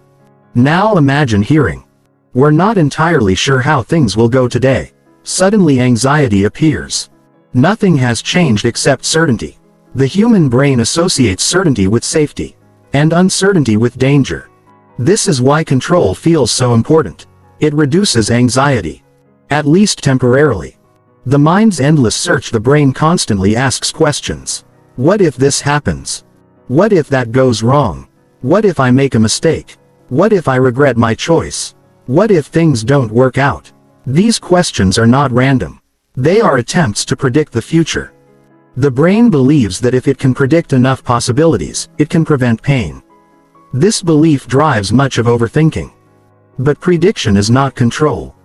Now imagine hearing, we're not entirely sure how things will go today. Suddenly anxiety appears. Nothing has changed except certainty. The human brain associates certainty with safety, and uncertainty with danger. This is why control feels so important. It reduces anxiety. At least temporarily. The mind's endless search. The brain constantly asks questions. What if this happens? What if that goes wrong? What if I make a mistake? What if I regret my choice? What if things don't work out? These questions are not random. They are attempts to predict the future. The brain believes that if it can predict enough possibilities, it can prevent pain. This belief drives much of overthinking. But prediction is not control.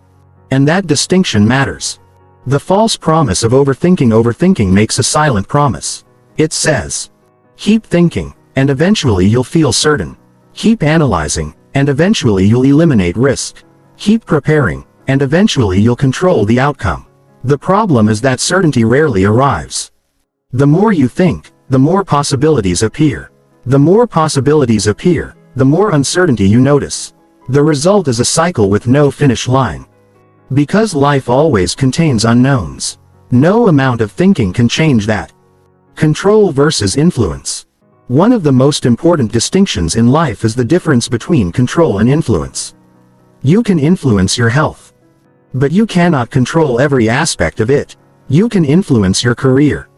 And that distinction matters. The false promise of overthinking. Overthinking makes a silent promise. It says, keep thinking, and eventually you'll feel certain. Keep analyzing, and eventually you'll eliminate risk. Keep preparing, and eventually you'll control the outcome. The problem is that certainty rarely arrives. The more you think, the more possibilities appear. The more possibilities appear, the more uncertainty you notice. The result is a cycle with no finish line. Because life always contains unknowns. No amount of thinking can change that. Control versus influence. One of the most important distinctions in life is the difference between control and influence. You can influence your health. but you cannot control every aspect of it. You can influence your career,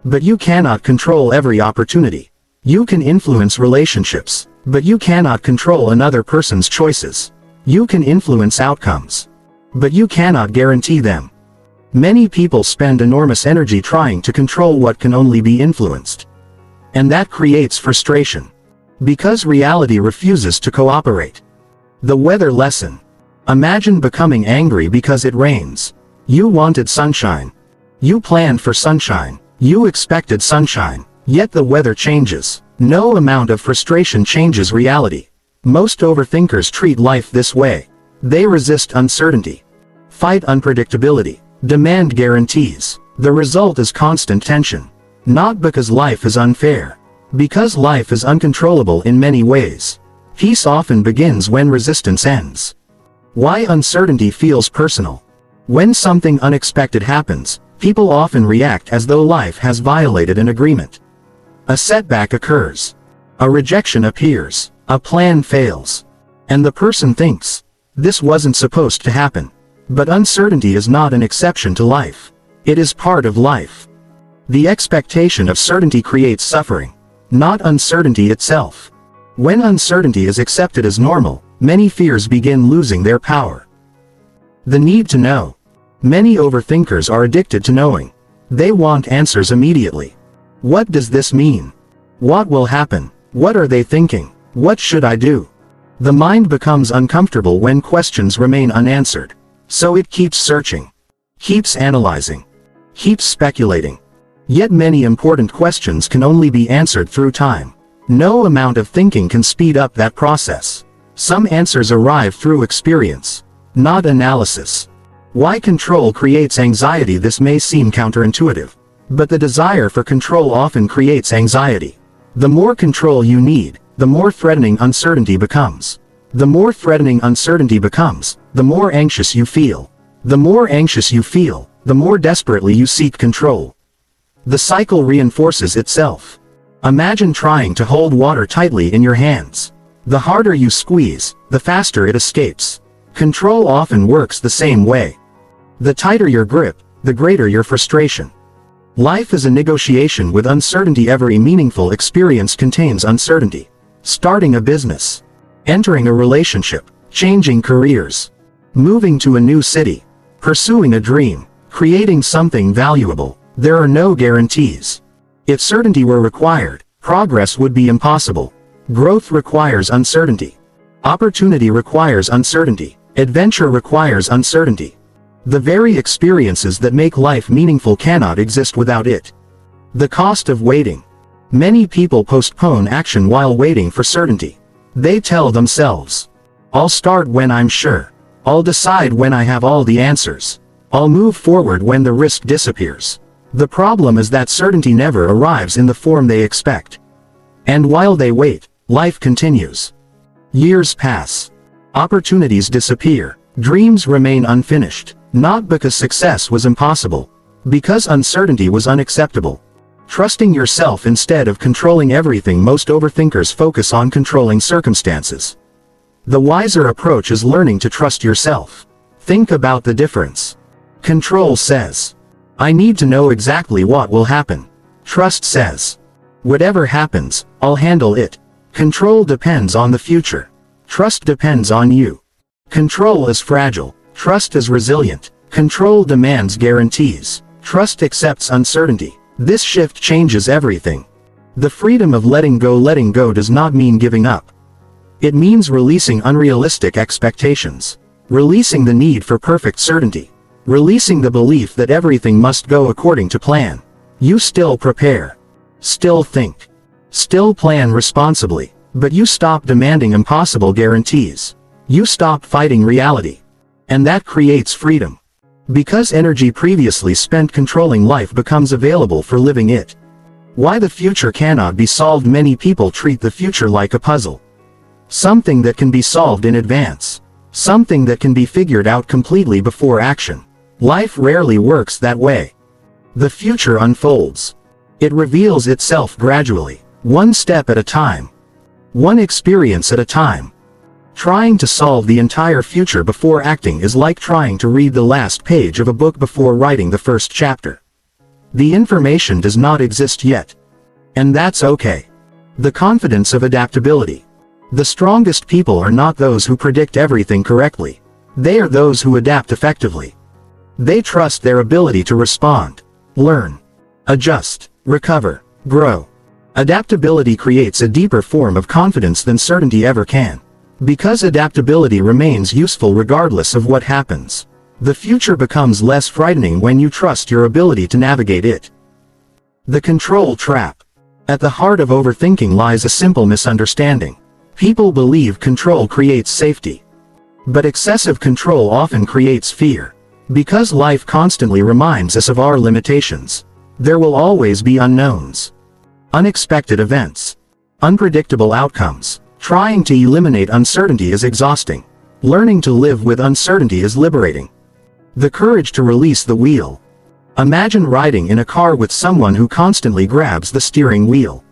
but you cannot control every opportunity. You can influence relationships, but you cannot control another person's choices. You can influence outcomes, but you cannot guarantee them. Many people spend enormous energy trying to control what can only be influenced. And that creates frustration, because reality refuses to cooperate. The weather lesson. Imagine becoming angry because it rains. You wanted sunshine. You planned for sunshine. You expected sunshine. Yet the weather changes. No amount of frustration changes reality. Most overthinkers treat life this way. They resist uncertainty, fight unpredictability, demand guarantees. The result is constant tension. Not because life is unfair, because life is uncontrollable in many ways. Peace often begins when resistance ends. Why uncertainty feels personal. When something unexpected happens, people often react as though life has violated an agreement. A setback occurs. A rejection appears. A plan fails. And the person thinks, this wasn't supposed to happen. But uncertainty is not an exception to life. It is part of life. The expectation of certainty creates suffering, not uncertainty itself. When uncertainty is accepted as normal, many fears begin losing their power. The need to know. Many overthinkers are addicted to knowing. They want answers immediately. What does this mean? What will happen? What are they thinking? What should I do? The mind becomes uncomfortable when questions remain unanswered. So it keeps searching, keeps analyzing, keeps speculating. Yet many important questions can only be answered through time. No amount of thinking can speed up that process. Some answers arrive through experience, not analysis. Why control creates anxiety? This may seem counterintuitive, but the desire for control often creates anxiety. The more control you need, the more threatening uncertainty becomes. The more threatening uncertainty becomes, the more anxious you feel. The more anxious you feel, the more desperately you seek control. The cycle reinforces itself. Imagine trying to hold water tightly in your hands. The harder you squeeze, the faster it escapes. Control often works the same way. The tighter your grip, the greater your frustration. Life is a negotiation with uncertainty. Every meaningful experience contains uncertainty. Starting a business, entering a relationship, changing careers, moving to a new city, pursuing a dream, creating something valuable. There are no guarantees. If certainty were required, progress would be impossible. Growth requires uncertainty. Opportunity requires uncertainty. Adventure requires uncertainty. The very experiences that make life meaningful cannot exist without it. The cost of waiting. Many people postpone action while waiting for certainty. They tell themselves, I'll start when I'm sure. I'll decide when I have all the answers. I'll move forward when the risk disappears. The problem is that certainty never arrives in the form they expect. And while they wait, life continues. Years pass. Opportunities disappear. Dreams remain unfinished. Not because success was impossible, because uncertainty was unacceptable. Trusting yourself instead of controlling everything. Most overthinkers focus on controlling circumstances. The wiser approach is learning to trust yourself. Think about the difference. Control says, I need to know exactly what will happen. Trust says, whatever happens, I'll handle it. Control depends on the future. Trust depends on you. Control is fragile. Trust is resilient. Control demands guarantees. Trust accepts uncertainty. This shift changes everything. The freedom of letting go does not mean giving up. It means releasing unrealistic expectations. Releasing the need for perfect certainty. Releasing the belief that everything must go according to plan. You still prepare. Still think. Still plan responsibly. But you stop demanding impossible guarantees. You stop fighting reality. And that creates freedom. Because energy previously spent controlling life becomes available for living it. Why the future cannot be solved. Many people treat the future like a puzzle. Something that can be solved in advance. Something that can be figured out completely before action. Life rarely works that way. The future unfolds. It reveals itself gradually, one step at a time. One experience at a time. Trying to solve the entire future before acting is like trying to read the last page of a book before writing the first chapter. The information does not exist yet. And that's okay. The confidence of adaptability. The strongest people are not those who predict everything correctly. They are those who adapt effectively. They trust their ability to respond, learn, adjust, recover, grow. Adaptability creates a deeper form of confidence than certainty ever can. Because adaptability remains useful regardless of what happens. The future becomes less frightening when you trust your ability to navigate it. The control trap. At the heart of overthinking lies a simple misunderstanding. People believe control creates safety. But excessive control often creates fear. Because life constantly reminds us of our limitations, there will always be unknowns. Unexpected events. Unpredictable outcomes. Trying to eliminate uncertainty is exhausting. Learning to live with uncertainty is liberating. The courage to release the wheel. Imagine riding in a car with someone who constantly grabs the steering wheel.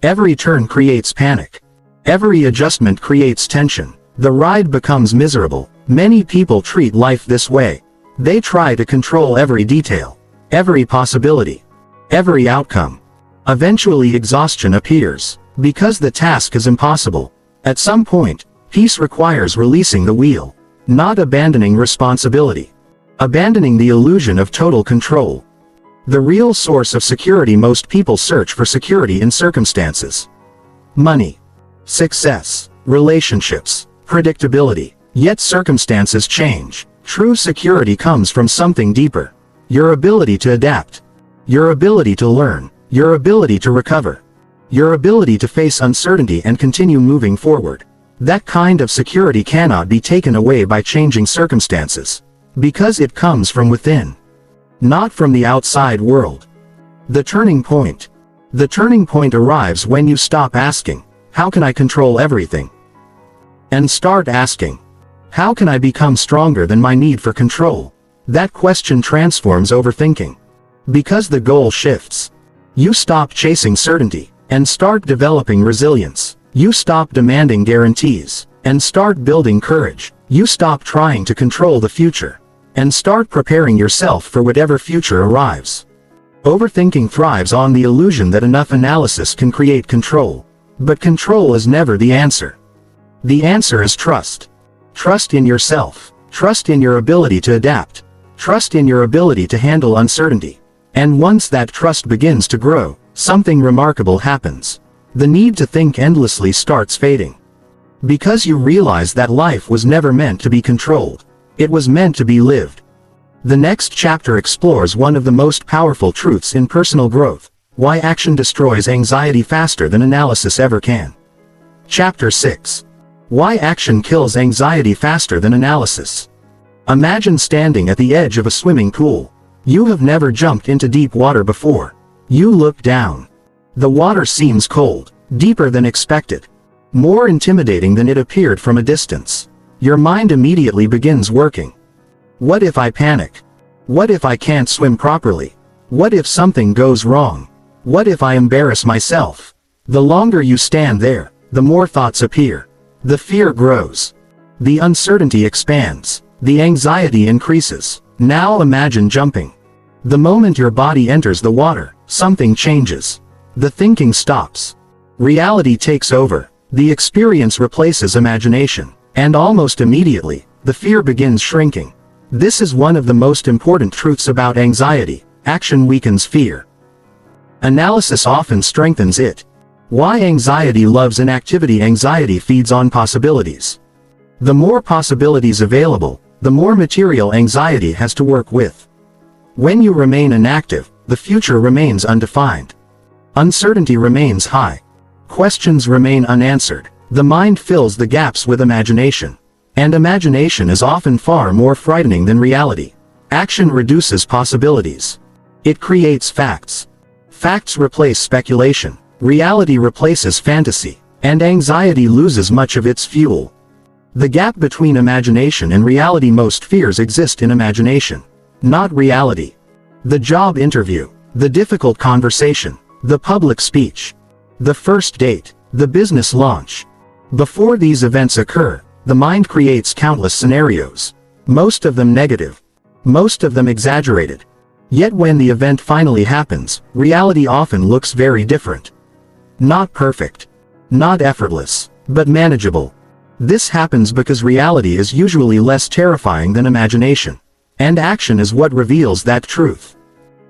Every turn creates panic. Every adjustment creates tension. The ride becomes miserable. Many people treat life this way. They try to control every detail, every possibility, every outcome. Eventually exhaustion appears. Because the task is impossible. At some point, peace requires releasing the wheel, not abandoning responsibility. Abandoning the illusion of total control. The real source of security. Most people search for security in circumstances. Money, success, relationships, predictability. Yet circumstances change. True security comes from something deeper. Your ability to adapt. Your ability to learn. Your ability to recover. Your ability to face uncertainty and continue moving forward. That kind of security cannot be taken away by changing circumstances. Because it comes from within. Not from the outside world. The turning point. The turning point arrives when you stop asking, how can I control everything? And start asking, how can I become stronger than my need for control? That question transforms overthinking. Because the goal shifts. You stop chasing certainty and start developing resilience. You stop demanding guarantees and start building courage. You stop trying to control the future and start preparing yourself for whatever future arrives. Overthinking thrives on the illusion that enough analysis can create control. But control is never the answer. The answer is trust. Trust in yourself. Trust in your ability to adapt. Trust in your ability to handle uncertainty. And once that trust begins to grow, something remarkable happens. The need to think endlessly starts fading. Because you realize that life was never meant to be controlled. It was meant to be lived. The next chapter explores one of the most powerful truths in personal growth: why action destroys anxiety faster than analysis ever can. Chapter 6. Why action kills anxiety faster than analysis. Imagine standing at the edge of a swimming pool. You have never jumped into deep water before. You look down. The water seems cold, deeper than expected, more intimidating than it appeared from a distance. Your mind immediately begins working. What if I panic? What if I can't swim properly? What if something goes wrong? What if I embarrass myself? The longer you stand there, the more thoughts appear. The fear grows. The uncertainty expands. The anxiety increases. Now imagine jumping. The moment your body enters the water, something changes. The thinking stops. Reality takes over. The experience replaces imagination. And almost immediately, the fear begins shrinking. This is one of the most important truths about anxiety. Action weakens fear. Analysis often strengthens it. Why anxiety loves inactivity. Anxiety feeds on possibilities. The more possibilities available, the more material anxiety has to work with. When you remain inactive, the future remains undefined. Uncertainty remains high. Questions remain unanswered. The mind fills the gaps with imagination. And imagination is often far more frightening than reality. Action reduces possibilities. It creates facts. Facts replace speculation. Reality replaces fantasy. And anxiety loses much of its fuel. The gap between imagination and reality. Most fears exist in imagination, not reality. The job interview, the difficult conversation, the public speech, the first date, the business launch. Before these events occur, The mind creates countless scenarios. Most of them negative. Most of them exaggerated. Yet when the event finally happens, reality often looks very different. Not perfect. Not effortless, but manageable. This happens because reality is usually less terrifying than imagination. And action is what reveals that truth.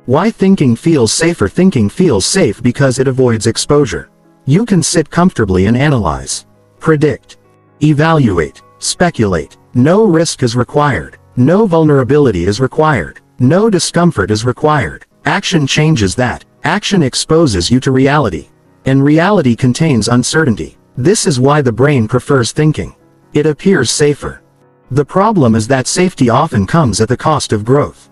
Why thinking feels safer? Thinking feels safe because it avoids exposure. You can sit comfortably and analyze, predict, evaluate, speculate. No risk is required. No vulnerability is required. No discomfort is required. Action changes that. Action exposes you to reality. And reality contains uncertainty. This is why the brain prefers thinking. It appears safer. The problem is that safety often comes at the cost of growth.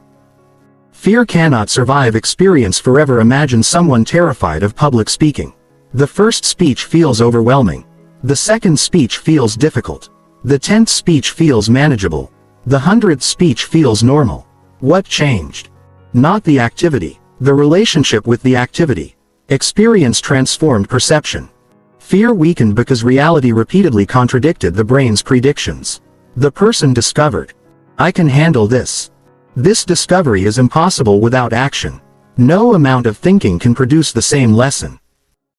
Fear cannot survive experience forever. Imagine someone terrified of public speaking. The first speech feels overwhelming. The second speech feels difficult. The 10th speech feels manageable. The 100th speech feels normal. What changed? Not the activity, the relationship with the activity. Experience transformed perception. Fear weakened because reality repeatedly contradicted the brain's predictions. The person discovered, I can handle this. This discovery is impossible without action. No amount of thinking can produce the same lesson.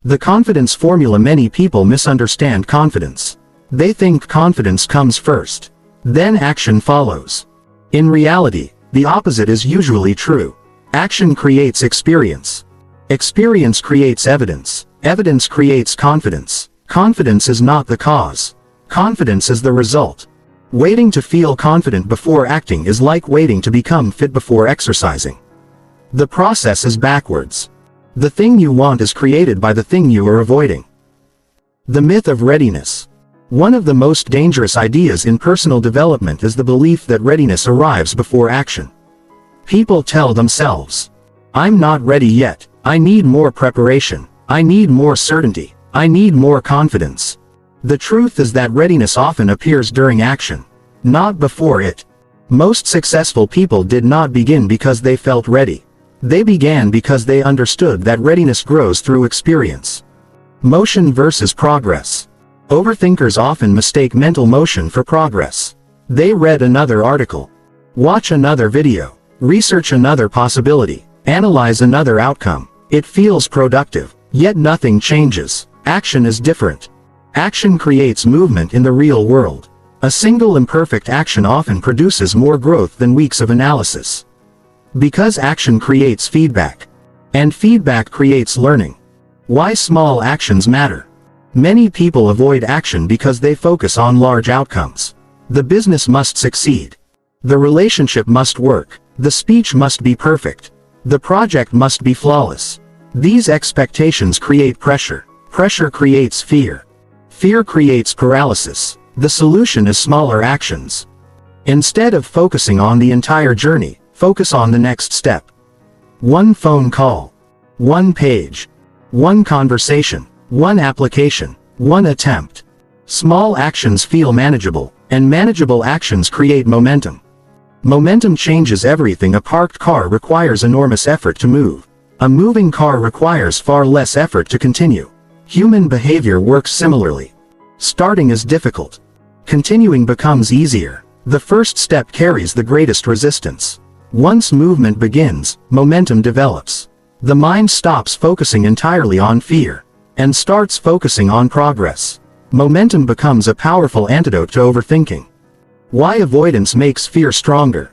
The confidence formula. Many people misunderstand confidence. They think confidence comes first. Then action follows. In reality, the opposite is usually true. Action creates experience. Experience creates evidence. Evidence creates confidence. Confidence is not the cause. Confidence is the result. Waiting to feel confident before acting is like waiting to become fit before exercising. The process is backwards. The thing you want is created by the thing you are avoiding. The myth of readiness. One of the most dangerous ideas in personal development is the belief that readiness arrives before action. People tell themselves, I'm not ready yet, I need more preparation, I need more certainty, I need more confidence. The truth is that readiness often appears during action, not before it. Most successful people did not begin because they felt ready. They began because they understood that readiness grows through experience. Motion versus progress. Overthinkers often mistake mental motion for progress. They read another article, watch another video, research another possibility, analyze another outcome. It feels productive, yet nothing changes. Action is different. Action creates movement in the real world. A single imperfect action often produces more growth than weeks of analysis. Because action creates feedback. And feedback creates learning. Why small actions matter. Many people avoid action because they focus on large outcomes. The business must succeed. The relationship must work. The speech must be perfect. The project must be flawless. These expectations create pressure. Pressure creates fear. Fear creates paralysis. The solution is smaller actions. Instead of focusing on the entire journey, focus on the next step. One phone call. One page. One conversation. One application. One attempt. Small actions feel manageable, and manageable actions create momentum. Momentum changes everything. A parked car requires enormous effort to move. A moving car requires far less effort to continue. Human behavior works similarly. Starting is difficult. Continuing becomes easier. The first step carries the greatest resistance. Once movement begins, momentum develops. The mind stops focusing entirely on fear, and starts focusing on progress. Momentum becomes a powerful antidote to overthinking. Why avoidance makes fear stronger.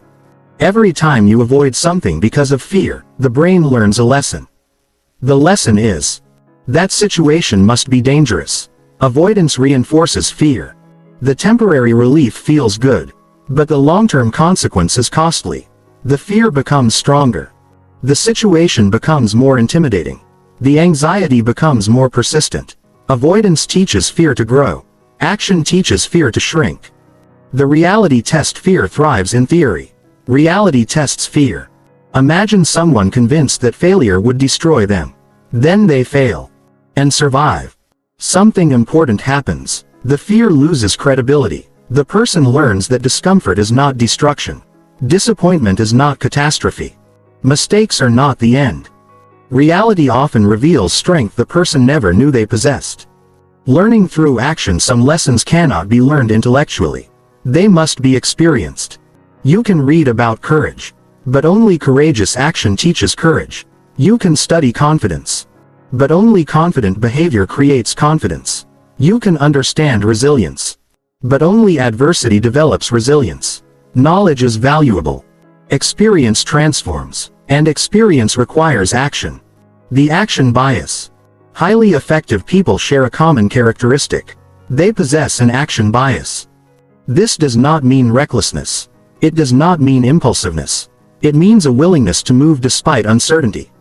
Every time you avoid something because of fear, the brain learns a lesson. The lesson is, that situation must be dangerous. Avoidance reinforces fear. The temporary relief feels good, but the long-term consequence is costly. The fear becomes stronger. The situation becomes more intimidating. The anxiety becomes more persistent. Avoidance teaches fear to grow. Action teaches fear to shrink. The reality test. Fear thrives in theory. Reality tests fear. Imagine someone convinced that failure would destroy them. Then they fail. And survive. Something important happens. The fear loses credibility. The person learns that discomfort is not destruction. Disappointment is not catastrophe. Mistakes are not the end. Reality often reveals strength the person never knew they possessed. Learning through action. Some lessons cannot be learned intellectually. They must be experienced. You can read about courage, but only courageous action teaches courage. You can study confidence, but only confident behavior creates confidence. You can understand resilience, but only adversity develops resilience. Knowledge is valuable. Experience transforms, and experience requires action. The action bias. Highly effective people share a common characteristic. They possess an action bias. This does not mean recklessness. It does not mean impulsiveness. It means a willingness to move despite uncertainty.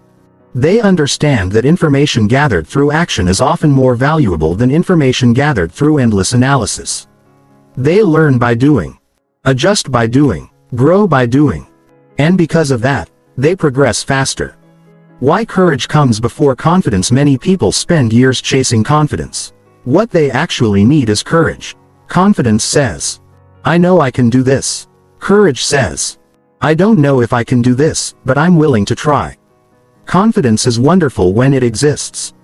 They understand that information gathered through action is often more valuable than information gathered through endless analysis. They learn by doing, adjust by doing, grow by doing. And because of that, they progress faster. Why courage comes before confidence. Many people spend years chasing confidence. What they actually need is courage. Confidence says, I know I can do this. Courage says, I don't know if I can do this, but I'm willing to try. Confidence is wonderful when it exists.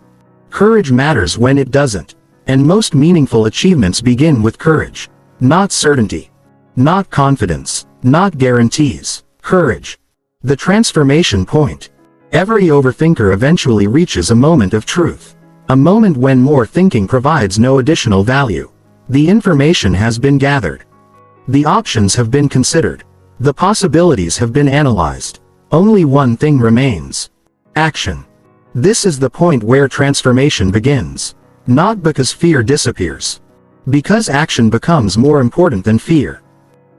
Courage matters when it doesn't. And most meaningful achievements begin with courage. Not certainty. Not confidence. Not guarantees. Courage. The transformation point. Every overthinker eventually reaches a moment of truth. A moment when more thinking provides no additional value. The information has been gathered. The options have been considered. The possibilities have been analyzed. Only one thing remains. Action. This is the point where transformation begins. Not because fear disappears. Because action becomes more important than fear.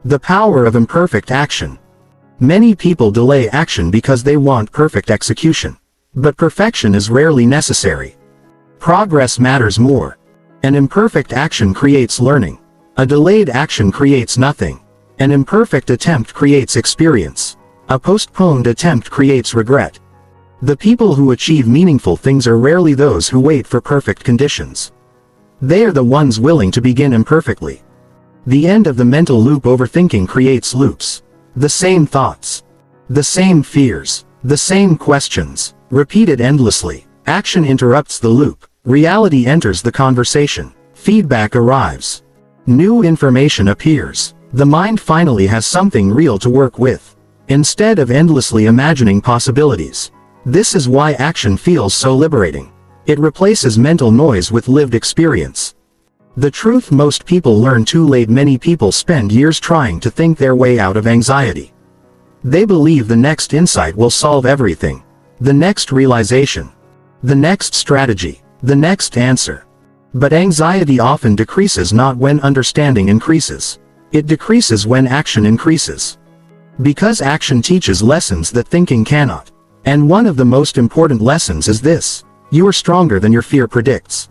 The power of imperfect action. Many people delay action because they want perfect execution. But perfection is rarely necessary. Progress matters more. An imperfect action creates learning. A delayed action creates nothing. An imperfect attempt creates experience. A postponed attempt creates regret. The people who achieve meaningful things are rarely those who wait for perfect conditions. They are the ones willing to begin imperfectly. The end of the mental loop. Overthinking creates loops. The same thoughts. The same fears. The same questions. Repeated endlessly. Action interrupts the loop. Reality enters the conversation. Feedback arrives. New information appears. The mind finally has something real to work with, instead of endlessly imagining possibilities. This is why action feels so liberating. It replaces mental noise with lived experience. The truth: most people learn too late. Many people spend years trying to think their way out of anxiety. They believe the next insight will solve everything. The next realization. The next strategy. The next answer. But anxiety often decreases not when understanding increases. It decreases when action increases. Because action teaches lessons that thinking cannot. And one of the most important lessons is this: you are stronger than your fear predicts.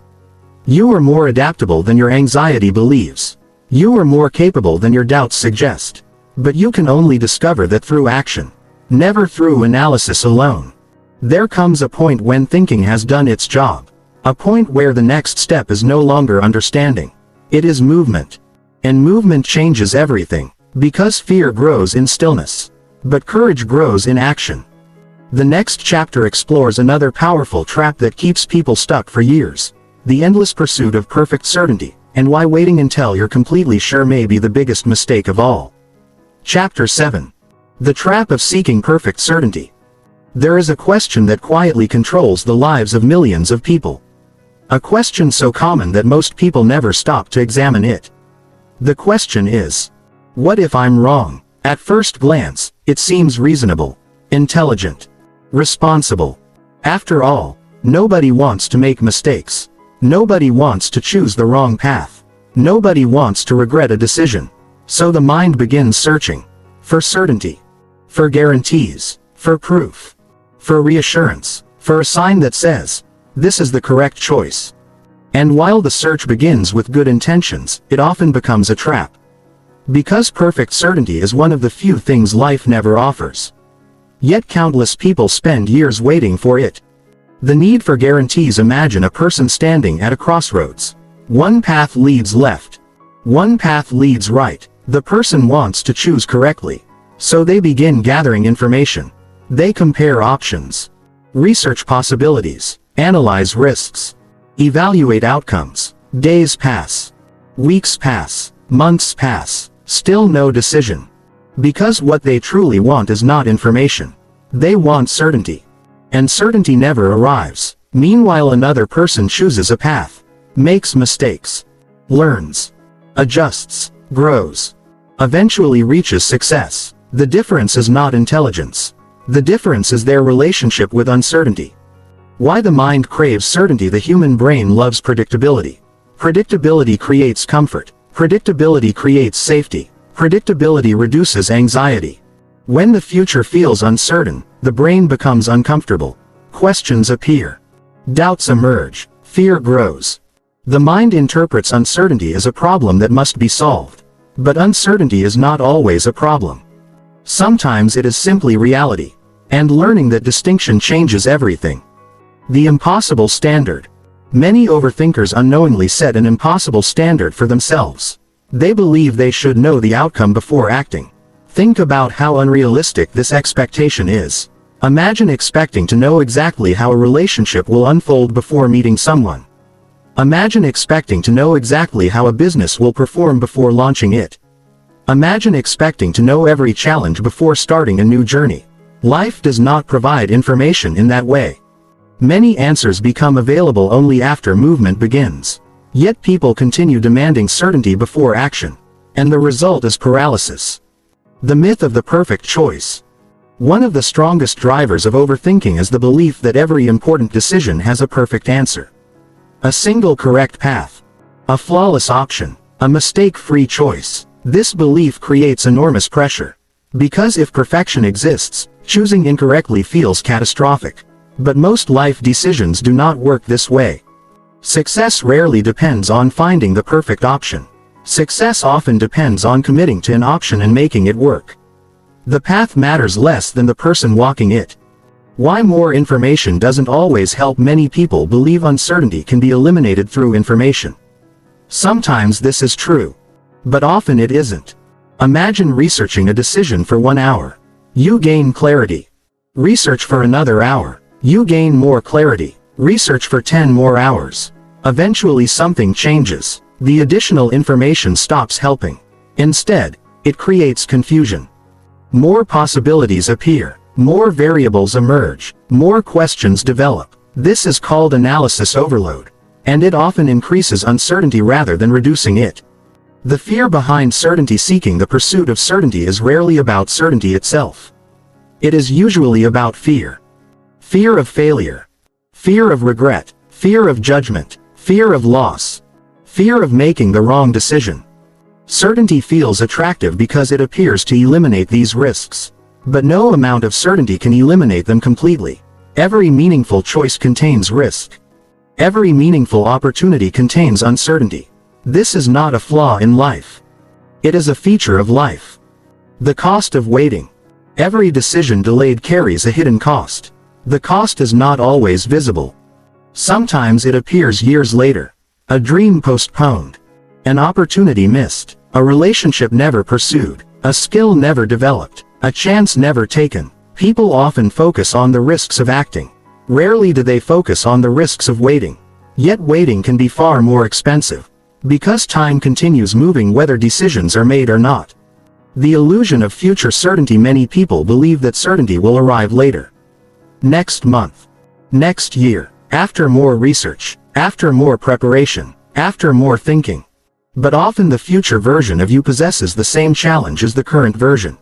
You are more adaptable than your anxiety believes. You are more capable than your doubts suggest. But you can only discover that through action, never through analysis alone. There comes a point when thinking has done its job. A point where the next step is no longer understanding. It is movement. And movement changes everything. Because fear grows in stillness. But courage grows in action. The next chapter explores another powerful trap that keeps people stuck for years. The endless pursuit of perfect certainty, and why waiting until you're completely sure may be the biggest mistake of all. Chapter 7. The trap of seeking perfect certainty. There is a question that quietly controls the lives of millions of people. A question so common that most people never stop to examine it. The question is, what if I'm wrong? At first glance, it seems reasonable, intelligent, responsible. After all, nobody wants to make mistakes. Nobody wants to choose the wrong path. Nobody wants to regret a decision. So the mind begins searching. For certainty. For guarantees. For proof. For reassurance. For a sign that says, this is the correct choice. And while the search begins with good intentions, it often becomes a trap. Because perfect certainty is one of the few things life never offers. Yet countless people spend years waiting for it. The need for guarantees. Imagine a person standing at a crossroads. One path leads left. One path leads right. The person wants to choose correctly. So they begin gathering information. They compare options. Research possibilities. Analyze risks. Evaluate outcomes. Days pass. Weeks pass. Months pass. Still no decision. Because what they truly want is not information. They want certainty. And certainty never arrives. Meanwhile, another person chooses a path, makes mistakes, learns, adjusts, grows, eventually reaches success. The difference is not intelligence. The difference is their relationship with uncertainty. Why the mind craves certainty? The human brain loves predictability. Predictability creates comfort. Predictability creates safety. Predictability reduces anxiety. When the future feels uncertain, the brain becomes uncomfortable. Questions appear. Doubts emerge. Fear grows. The mind interprets uncertainty as a problem that must be solved. But uncertainty is not always a problem. Sometimes it is simply reality. And learning that distinction changes everything. The impossible standard. Many overthinkers unknowingly set an impossible standard for themselves. They believe they should know the outcome before acting. Think about how unrealistic this expectation is. Imagine expecting to know exactly how a relationship will unfold before meeting someone. Imagine expecting to know exactly how a business will perform before launching it. Imagine expecting to know every challenge before starting a new journey. Life does not provide information in that way. Many answers become available only after movement begins. Yet people continue demanding certainty before action. And the result is paralysis. The myth of the perfect choice. One of the strongest drivers of overthinking is the belief that every important decision has a perfect answer. A single correct path. A flawless option. A mistake-free choice. This belief creates enormous pressure. Because if perfection exists, choosing incorrectly feels catastrophic. But most life decisions do not work this way. Success rarely depends on finding the perfect option. Success often depends on committing to an option and making it work. The path matters less than the person walking it. Why more information doesn't always help? Many people believe uncertainty can be eliminated through information. Sometimes this is true. But often it isn't. Imagine researching a decision for 1 hour. You gain clarity. Research for another hour. You gain more clarity. Research for 10 more hours. Eventually something changes. The additional information stops helping. Instead, it creates confusion. More possibilities appear. More variables emerge. More questions develop. This is called analysis overload. And it often increases uncertainty rather than reducing it. The fear behind certainty. Seeking the pursuit of certainty is rarely about certainty itself. It is usually about fear. Fear of failure. Fear of regret. Fear of judgment. Fear of loss. Fear of making the wrong decision. Certainty feels attractive because it appears to eliminate these risks. But no amount of certainty can eliminate them completely. Every meaningful choice contains risk. Every meaningful opportunity contains uncertainty. This is not a flaw in life. It is a feature of life. The cost of waiting. Every decision delayed carries a hidden cost. The cost is not always visible. Sometimes it appears years later. A dream postponed. An opportunity missed. A relationship never pursued. A skill never developed. A chance never taken. People often focus on the risks of acting. Rarely do they focus on the risks of waiting. Yet waiting can be far more expensive. Because time continues moving whether decisions are made or not. The illusion of future certainty. Many people believe that certainty will arrive later. Next month. Next year. After more research. After more preparation. After more thinking. But often the future version of you possesses the same challenge as the current version.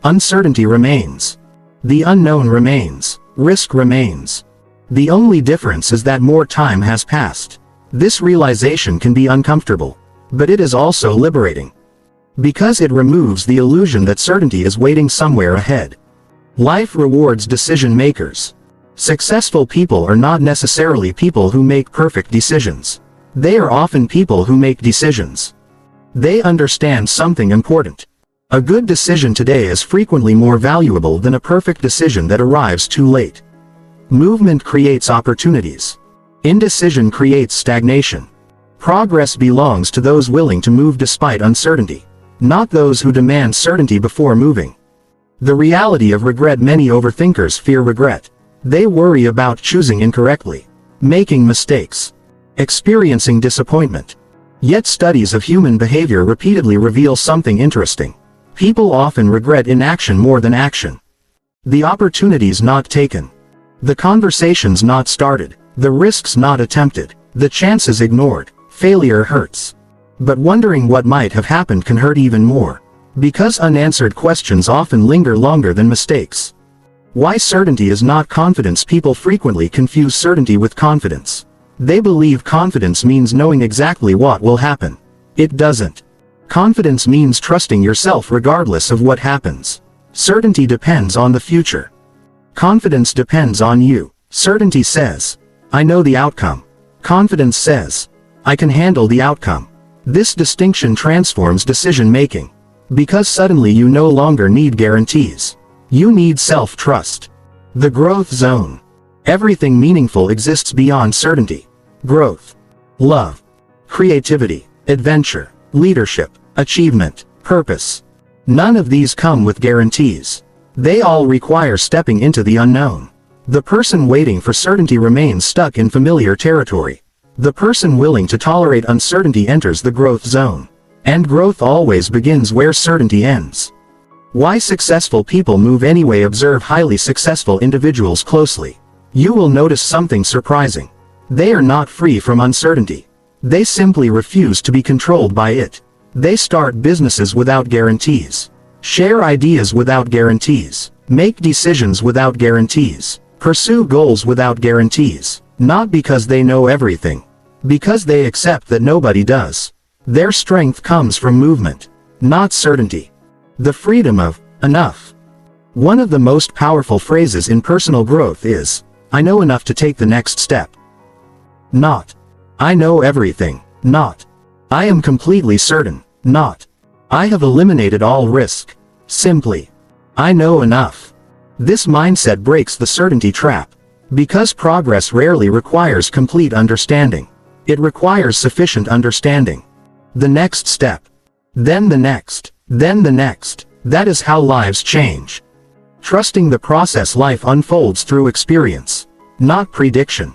Uncertainty remains. The unknown remains. Risk remains. The only difference is that more time has passed. This realization can be uncomfortable. But it is also liberating. Because it removes the illusion that certainty is waiting somewhere ahead. Life rewards decision makers. Successful people are not necessarily people who make perfect decisions. They are often people who make decisions. They understand something important. A good decision today is frequently more valuable than a perfect decision that arrives too late. Movement creates opportunities. Indecision creates stagnation. Progress belongs to those willing to move despite uncertainty, not those who demand certainty before moving. The reality of regret. Many overthinkers fear regret. They worry about choosing incorrectly, making mistakes, experiencing disappointment. Yet studies of human behavior repeatedly reveal something interesting. People often regret inaction more than action. The opportunities not taken. The conversations not started. The risks not attempted. The chances ignored. Failure hurts. But wondering what might have happened can hurt even more. Because unanswered questions often linger longer than mistakes. Why certainty is not confidence. People frequently confuse certainty with confidence. They believe confidence means knowing exactly what will happen. It doesn't. Confidence means trusting yourself regardless of what happens. Certainty depends on the future. Confidence depends on you. Certainty says, I know the outcome. Confidence says, I can handle the outcome. This distinction transforms decision-making. Because suddenly you no longer need guarantees. You need self-trust. The growth zone. Everything meaningful exists beyond certainty. Growth, love, creativity, adventure, leadership, achievement, purpose. None of these come with guarantees. They all require stepping into the unknown. The person waiting for certainty remains stuck in familiar territory. The person willing to tolerate uncertainty enters the growth zone. And growth always begins where certainty ends. Why successful people move anyway. Observe highly successful individuals closely. You will notice something surprising. They are not free from uncertainty. They simply refuse to be controlled by it. They start businesses without guarantees. Share ideas without guarantees. Make decisions without guarantees. Pursue goals without guarantees. Not because they know everything. Because they accept that nobody does. Their strength comes from movement, not certainty. The freedom of enough. One of the most powerful phrases in personal growth is, I know enough to take the next step. Not, I know everything. Not, I am completely certain. Not, I have eliminated all risk. Simply, I know enough. This mindset breaks the certainty trap. Because progress rarely requires complete understanding. It requires sufficient understanding. The next step. Then the next. Then the next. That is how lives change. Trusting the process. Life unfolds through experience, not prediction.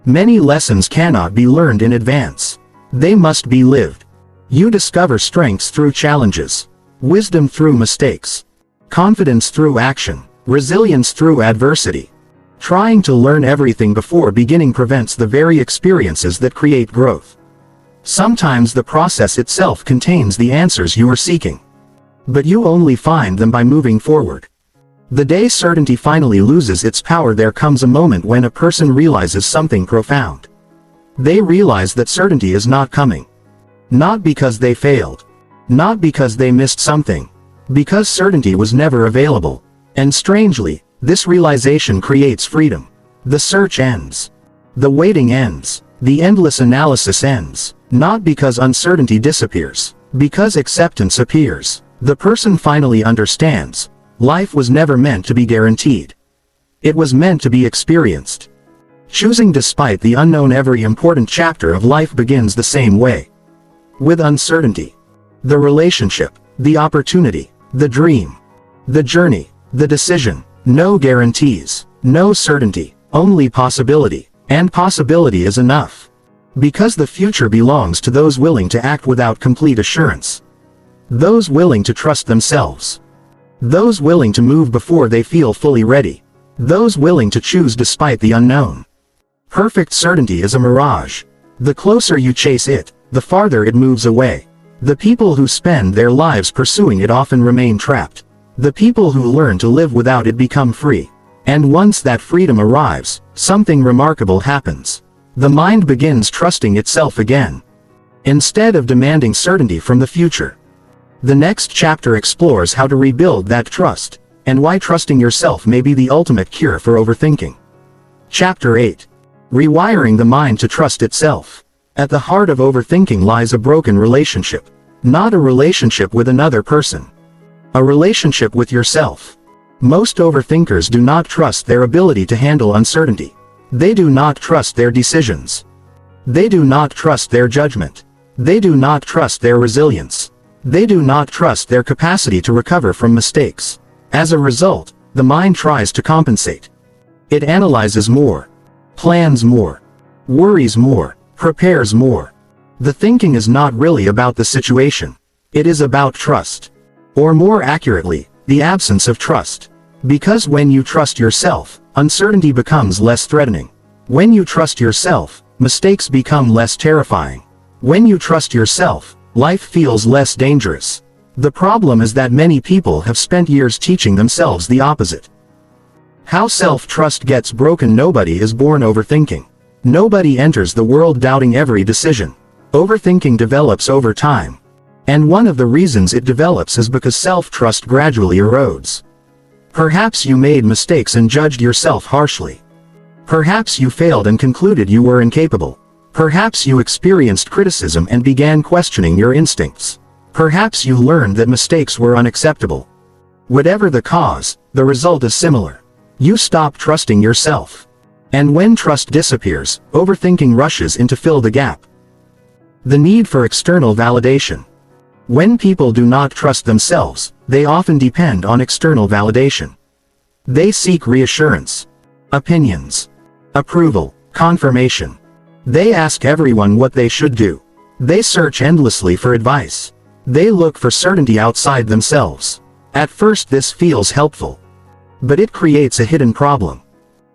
Many lessons cannot be learned in advance. They must be lived. You discover strengths through challenges, wisdom through mistakes, confidence through action, resilience through adversity. Trying to learn everything before beginning prevents the very experiences that create growth. Sometimes the process itself contains the answers you are seeking. But you only find them by moving forward. The day certainty finally loses its power, there comes a moment when a person realizes something profound. They realize that certainty is not coming. Not because they failed. Not because they missed something. Because certainty was never available. And strangely, this realization creates freedom. The search ends. The waiting ends. The endless analysis ends. Not because uncertainty disappears. Because acceptance appears. The person finally understands. Life was never meant to be guaranteed. It was meant to be experienced. Choosing despite the unknown. Every important chapter of life begins the same way. With uncertainty. The relationship, the opportunity, the dream, the journey, the decision. No guarantees, no certainty, only possibility. And possibility is enough. Because the future belongs to those willing to act without complete assurance. Those willing to trust themselves. Those willing to move before they feel fully ready. Those willing to choose despite the unknown. Perfect certainty is a mirage. The closer you chase it, the farther it moves away. The people who spend their lives pursuing it often remain trapped. The people who learn to live without it become free. And once that freedom arrives, something remarkable happens. The mind begins trusting itself again. Instead of demanding certainty from the future. The next chapter explores how to rebuild that trust, and why trusting yourself may be the ultimate cure for overthinking. Chapter 8. Rewiring the mind to trust itself. At the heart of overthinking lies a broken relationship. Not a relationship with another person. A relationship with yourself. Most overthinkers do not trust their ability to handle uncertainty. They do not trust their decisions. They do not trust their judgment. They do not trust their resilience. They do not trust their capacity to recover from mistakes. As a result, the mind tries to compensate. It analyzes more, plans more, worries more, prepares more. The thinking is not really about the situation. It is about trust. Or more accurately, the absence of trust. Because when you trust yourself, uncertainty becomes less threatening. When you trust yourself, mistakes become less terrifying. When you trust yourself, life feels less dangerous. The problem is that many people have spent years teaching themselves the opposite. How self-trust gets broken. Nobody is born overthinking. Nobody enters the world doubting every decision. Overthinking develops over time. And one of the reasons it develops is because self-trust gradually erodes. Perhaps you made mistakes and judged yourself harshly. Perhaps you failed and concluded you were incapable. Perhaps you experienced criticism and began questioning your instincts. Perhaps you learned that mistakes were unacceptable. Whatever the cause, the result is similar. You stop trusting yourself. And when trust disappears, overthinking rushes in to fill the gap. The need for external validation. When people do not trust themselves, they often depend on external validation. They seek reassurance, opinions, approval, confirmation. They ask everyone what they should do. They search endlessly for advice. They look for certainty outside themselves. At first this feels helpful. But it creates a hidden problem.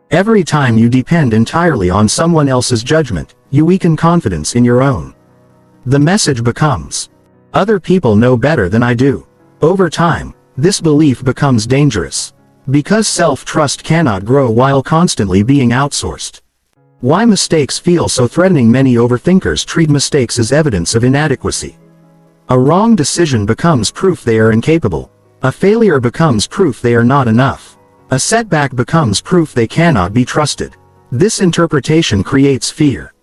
Every time you depend entirely on someone else's judgment, you weaken confidence in your own. The message becomes, other people know better than I do. Over time, this belief becomes dangerous. Because self-trust cannot grow while constantly being outsourced. Why mistakes feel so threatening. Many overthinkers treat mistakes as evidence of inadequacy. A wrong decision becomes proof they are incapable. A failure becomes proof they are not enough. A setback becomes proof they cannot be trusted. This interpretation creates fear.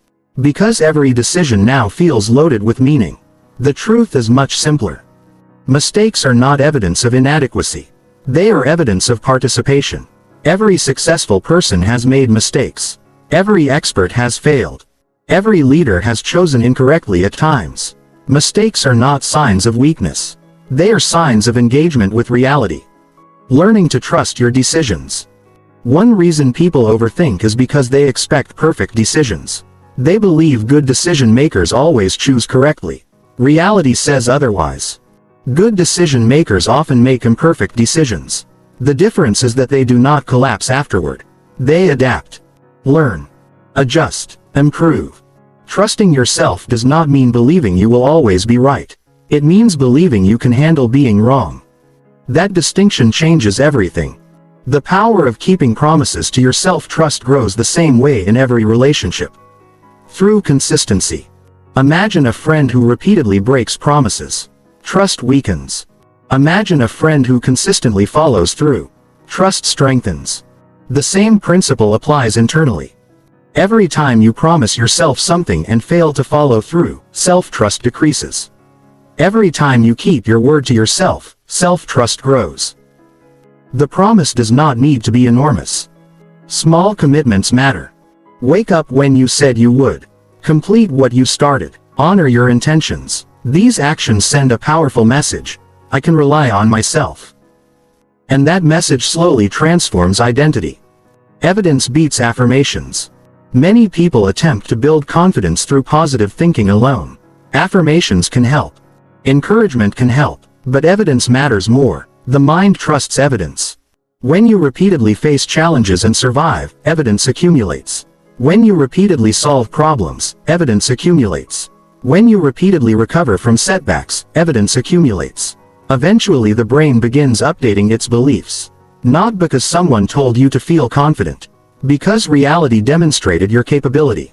Because every decision now feels loaded with meaning. The truth is much simpler. Mistakes are not evidence of inadequacy. They are evidence of participation. Every successful person has made mistakes. Every expert has failed. Every leader has chosen incorrectly at times. Mistakes are not signs of weakness. They are signs of engagement with reality. Learning to trust your decisions. One reason people overthink is because they expect perfect decisions. They believe good decision makers always choose correctly. Reality says otherwise. Good decision makers often make imperfect decisions. The difference is that they do not collapse afterward. They adapt, learn, adjust, improve. Trusting yourself does not mean believing you will always be right. It means believing you can handle being wrong. That distinction changes everything. The power of keeping promises to your self-trust grows the same way in every relationship. Through consistency. Imagine a friend who repeatedly breaks promises. Trust weakens. Imagine a friend who consistently follows through. Trust strengthens. The same principle applies internally. Every time you promise yourself something and fail to follow through, self-trust decreases. Every time you keep your word to yourself, self-trust grows. The promise does not need to be enormous. Small commitments matter. Wake up when you said you would. Complete what you started. Honor your intentions. These actions send a powerful message. I can rely on myself. And that message slowly transforms identity. Evidence beats affirmations. Many people attempt to build confidence through positive thinking alone. Affirmations can help. Encouragement can help, but evidence matters more. The mind trusts evidence. When you repeatedly face challenges and survive, evidence accumulates. When you repeatedly solve problems, evidence accumulates. When you repeatedly recover from setbacks, evidence accumulates. Eventually the brain begins updating its beliefs. Not because someone told you to feel confident. Because reality demonstrated your capability.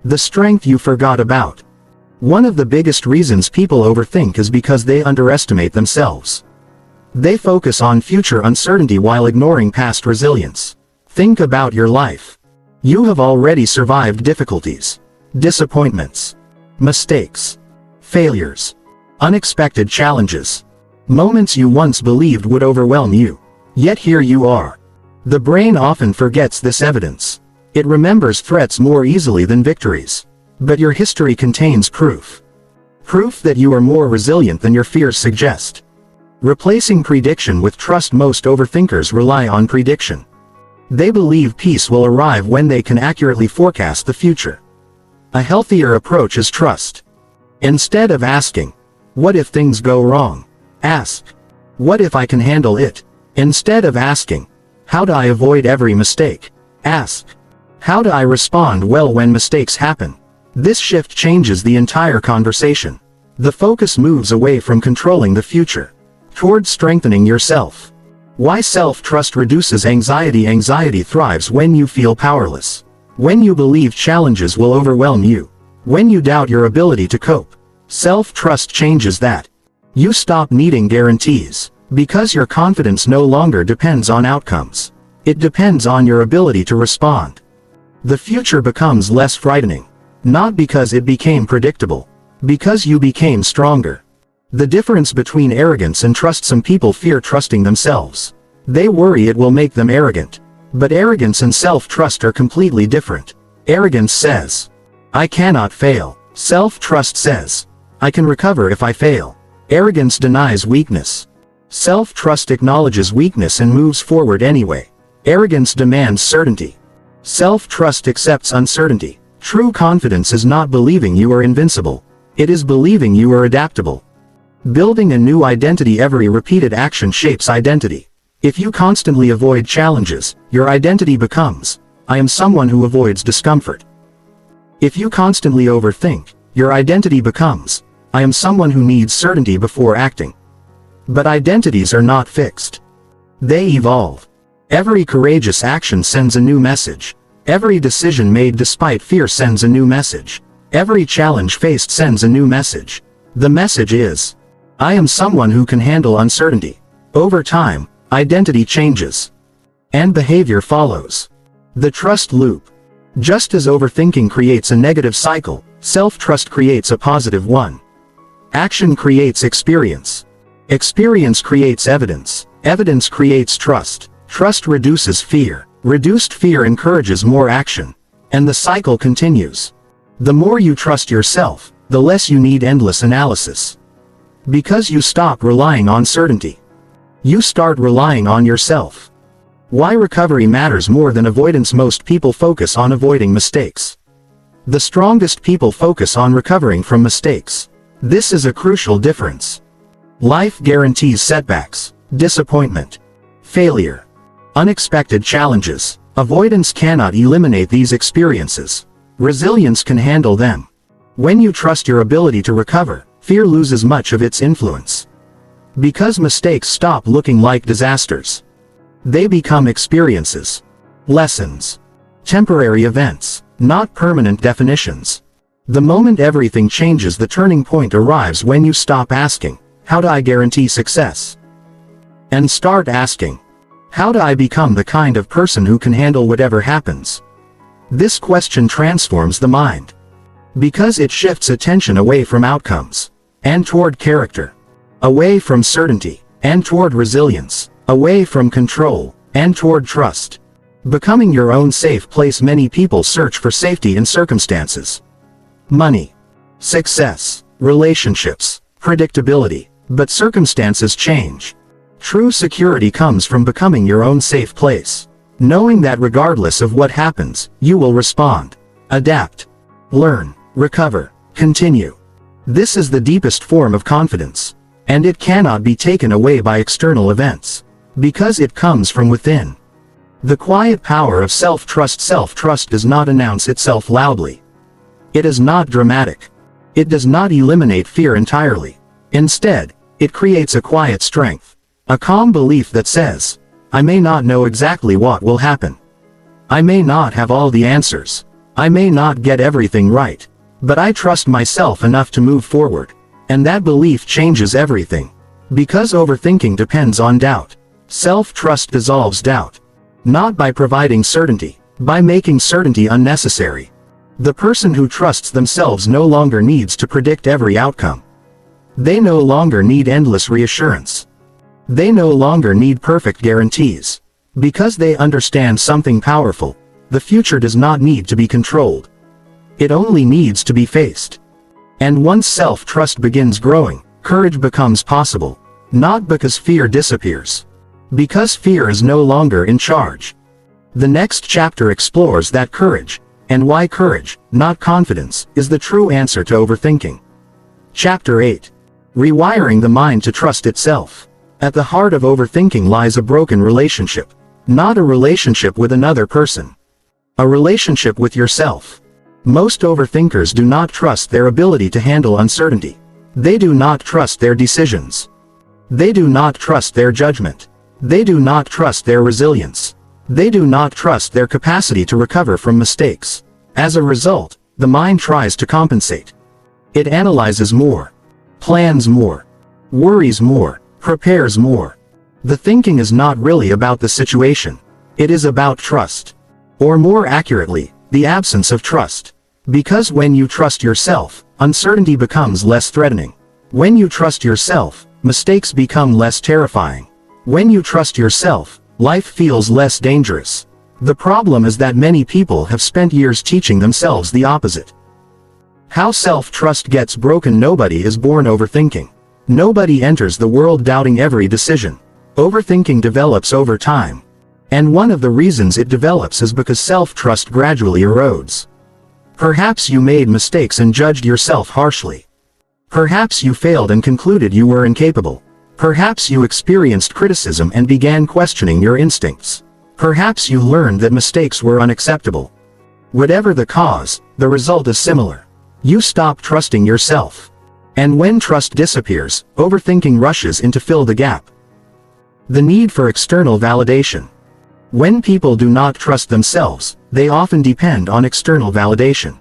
The strength you forgot about. One of the biggest reasons people overthink is because they underestimate themselves. They focus on future uncertainty while ignoring past resilience. Think about your life. You have already survived difficulties, disappointments, mistakes, failures, unexpected challenges, moments you once believed would overwhelm you. Yet here you are. The brain often forgets this evidence. It remembers threats more easily than victories. But your history contains proof. Proof that you are more resilient than your fears suggest. Replacing prediction with trust. Most overthinkers rely on prediction. They believe peace will arrive when they can accurately forecast the future. A healthier approach is trust. Instead of asking, what if things go wrong? Ask, what if I can handle it? Instead of asking, how do I avoid every mistake? Ask, how do I respond well when mistakes happen? This shift changes the entire conversation. The focus moves away from controlling the future, towards strengthening yourself. Why self-trust reduces anxiety? Anxiety thrives when you feel powerless. When you believe challenges will overwhelm you. When you doubt your ability to cope. Self-trust changes that. You stop needing guarantees, because your confidence no longer depends on outcomes. It depends on your ability to respond. The future becomes less frightening. Not because it became predictable. Because you became stronger. The difference between arrogance and trust: some people fear trusting themselves. They worry it will make them arrogant. But arrogance and self-trust are completely different. Arrogance says, I cannot fail. Self-trust says, I can recover if I fail. Arrogance denies weakness. Self-trust acknowledges weakness and moves forward anyway. Arrogance demands certainty. Self-trust accepts uncertainty. True confidence is not believing you are invincible. It is believing you are adaptable. Building a new identity: every repeated action shapes identity. If you constantly avoid challenges, your identity becomes, I am someone who avoids discomfort. If you constantly overthink, your identity becomes, I am someone who needs certainty before acting. But identities are not fixed. They evolve. Every courageous action sends a new message. Every decision made despite fear sends a new message. Every challenge faced sends a new message. The message is, I am someone who can handle uncertainty. Over time, identity changes. And behavior follows. The trust loop. Just as overthinking creates a negative cycle, self-trust creates a positive one. Action creates experience. Experience creates evidence. Evidence creates trust. Trust reduces fear. Reduced fear encourages more action. And the cycle continues. The more you trust yourself, the less you need endless analysis. Because you stop relying on certainty. You start relying on yourself. Why recovery matters more than avoidance: most people focus on avoiding mistakes. The strongest people focus on recovering from mistakes. This is a crucial difference. Life guarantees setbacks, disappointment, failure, unexpected challenges. Avoidance cannot eliminate these experiences. Resilience can handle them. When you trust your ability to recover, fear loses much of its influence. Because mistakes stop looking like disasters. They become experiences. Lessons. Temporary events, not permanent definitions. The moment everything changes, the turning point arrives when you stop asking, how do I guarantee success? And start asking, how do I become the kind of person who can handle whatever happens? This question transforms the mind. Because it shifts attention away from outcomes, and toward character. Away from certainty, and toward resilience. Away from control, and toward trust. Becoming your own safe place. Many people search for safety in circumstances. Money, success, relationships, predictability. But circumstances change. True security comes from becoming your own safe place. Knowing that regardless of what happens, you will respond, adapt, learn, recover, continue. This is the deepest form of confidence. And it cannot be taken away by external events. Because it comes from within. The quiet power of self-trust. Self-trust does not announce itself loudly. It is not dramatic. It does not eliminate fear entirely. Instead, it creates a quiet strength. A calm belief that says, I may not know exactly what will happen. I may not have all the answers. I may not get everything right. But I trust myself enough to move forward. And that belief changes everything. Because overthinking depends on doubt. Self-trust dissolves doubt. Not by providing certainty, by making certainty unnecessary. The person who trusts themselves no longer needs to predict every outcome. They no longer need endless reassurance. They no longer need perfect guarantees. Because they understand something powerful. The future does not need to be controlled. It only needs to be faced. And once self-trust begins growing, courage becomes possible. Not because fear disappears. Because fear is no longer in charge. The next chapter explores that courage, and why courage, not confidence, is the true answer to overthinking. Chapter 8. Rewiring the mind to trust itself. At the heart of overthinking lies a broken relationship. Not a relationship with another person. A relationship with yourself. Most overthinkers do not trust their ability to handle uncertainty. They do not trust their decisions. They do not trust their judgment. They do not trust their resilience. They do not trust their capacity to recover from mistakes. As a result, the mind tries to compensate. It analyzes more, plans more, worries more, prepares more. The thinking is not really about the situation. It is about trust. Or more accurately, the absence of trust. Because when you trust yourself, uncertainty becomes less threatening. When you trust yourself, mistakes become less terrifying. When you trust yourself, life feels less dangerous. The problem is that many people have spent years teaching themselves the opposite. How self-trust gets broken. Nobody is born overthinking. Nobody enters the world doubting every decision. Overthinking develops over time. And one of the reasons it develops is because self-trust gradually erodes. Perhaps you made mistakes and judged yourself harshly. Perhaps you failed and concluded you were incapable. Perhaps you experienced criticism and began questioning your instincts. Perhaps you learned that mistakes were unacceptable. Whatever the cause, the result is similar. You stop trusting yourself. And when trust disappears, overthinking rushes in to fill the gap. The need for external validation. When people do not trust themselves, they often depend on external validation.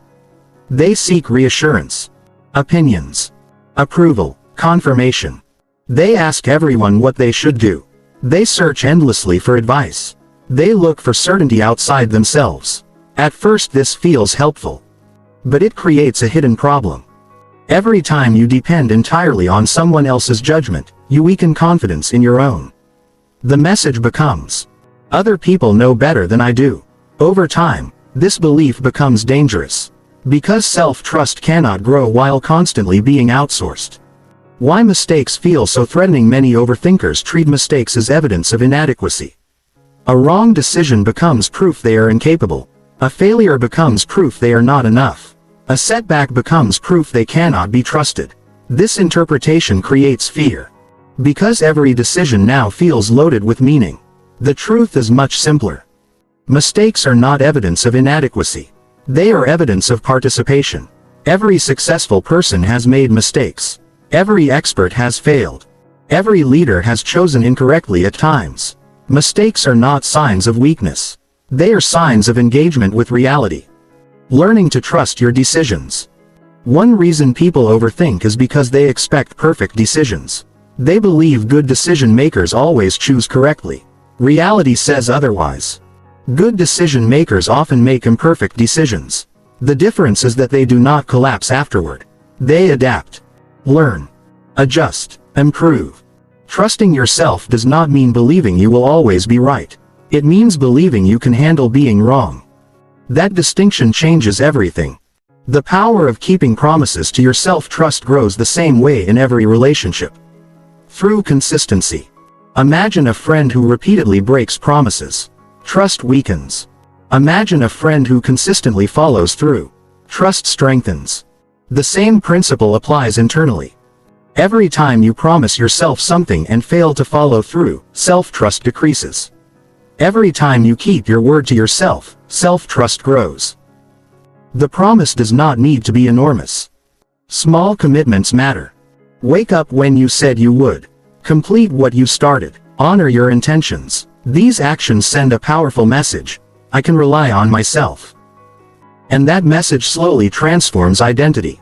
They seek reassurance, opinions, approval, confirmation. They ask everyone what they should do. They search endlessly for advice. They look for certainty outside themselves. At first this feels helpful. But it creates a hidden problem. Every time you depend entirely on someone else's judgment, you weaken confidence in your own. The message becomes, other people know better than I do. Over time, this belief becomes dangerous. Because self-trust cannot grow while constantly being outsourced. Why mistakes feel so threatening. Many overthinkers treat mistakes as evidence of inadequacy. A wrong decision becomes proof they are incapable. A failure becomes proof they are not enough. A setback becomes proof they cannot be trusted. This interpretation creates fear. Because every decision now feels loaded with meaning. The truth is much simpler. Mistakes are not evidence of inadequacy. They are evidence of participation. Every successful person has made mistakes. Every expert has failed. Every leader has chosen incorrectly at times. Mistakes are not signs of weakness. They are signs of engagement with reality. Learning to trust your decisions. One reason people overthink is because they expect perfect decisions. They believe good decision makers always choose correctly. Reality says otherwise. Good decision makers often make imperfect decisions. The difference is that they do not collapse afterward. They adapt. Learn. Adjust. Improve. Trusting yourself does not mean believing you will always be right. It means believing you can handle being wrong. That distinction changes everything. The power of keeping promises to yourself. Trust grows the same way in every relationship. Through consistency. Imagine a friend who repeatedly breaks promises. Trust weakens. Imagine a friend who consistently follows through. Trust strengthens. The same principle applies internally. Every time you promise yourself something and fail to follow through, self-trust decreases. Every time you keep your word to yourself, self-trust grows. The promise does not need to be enormous. Small commitments matter. Wake up when you said you would. Complete what you started. Honor your intentions. These actions send a powerful message. I can rely on myself. And that message slowly transforms identity.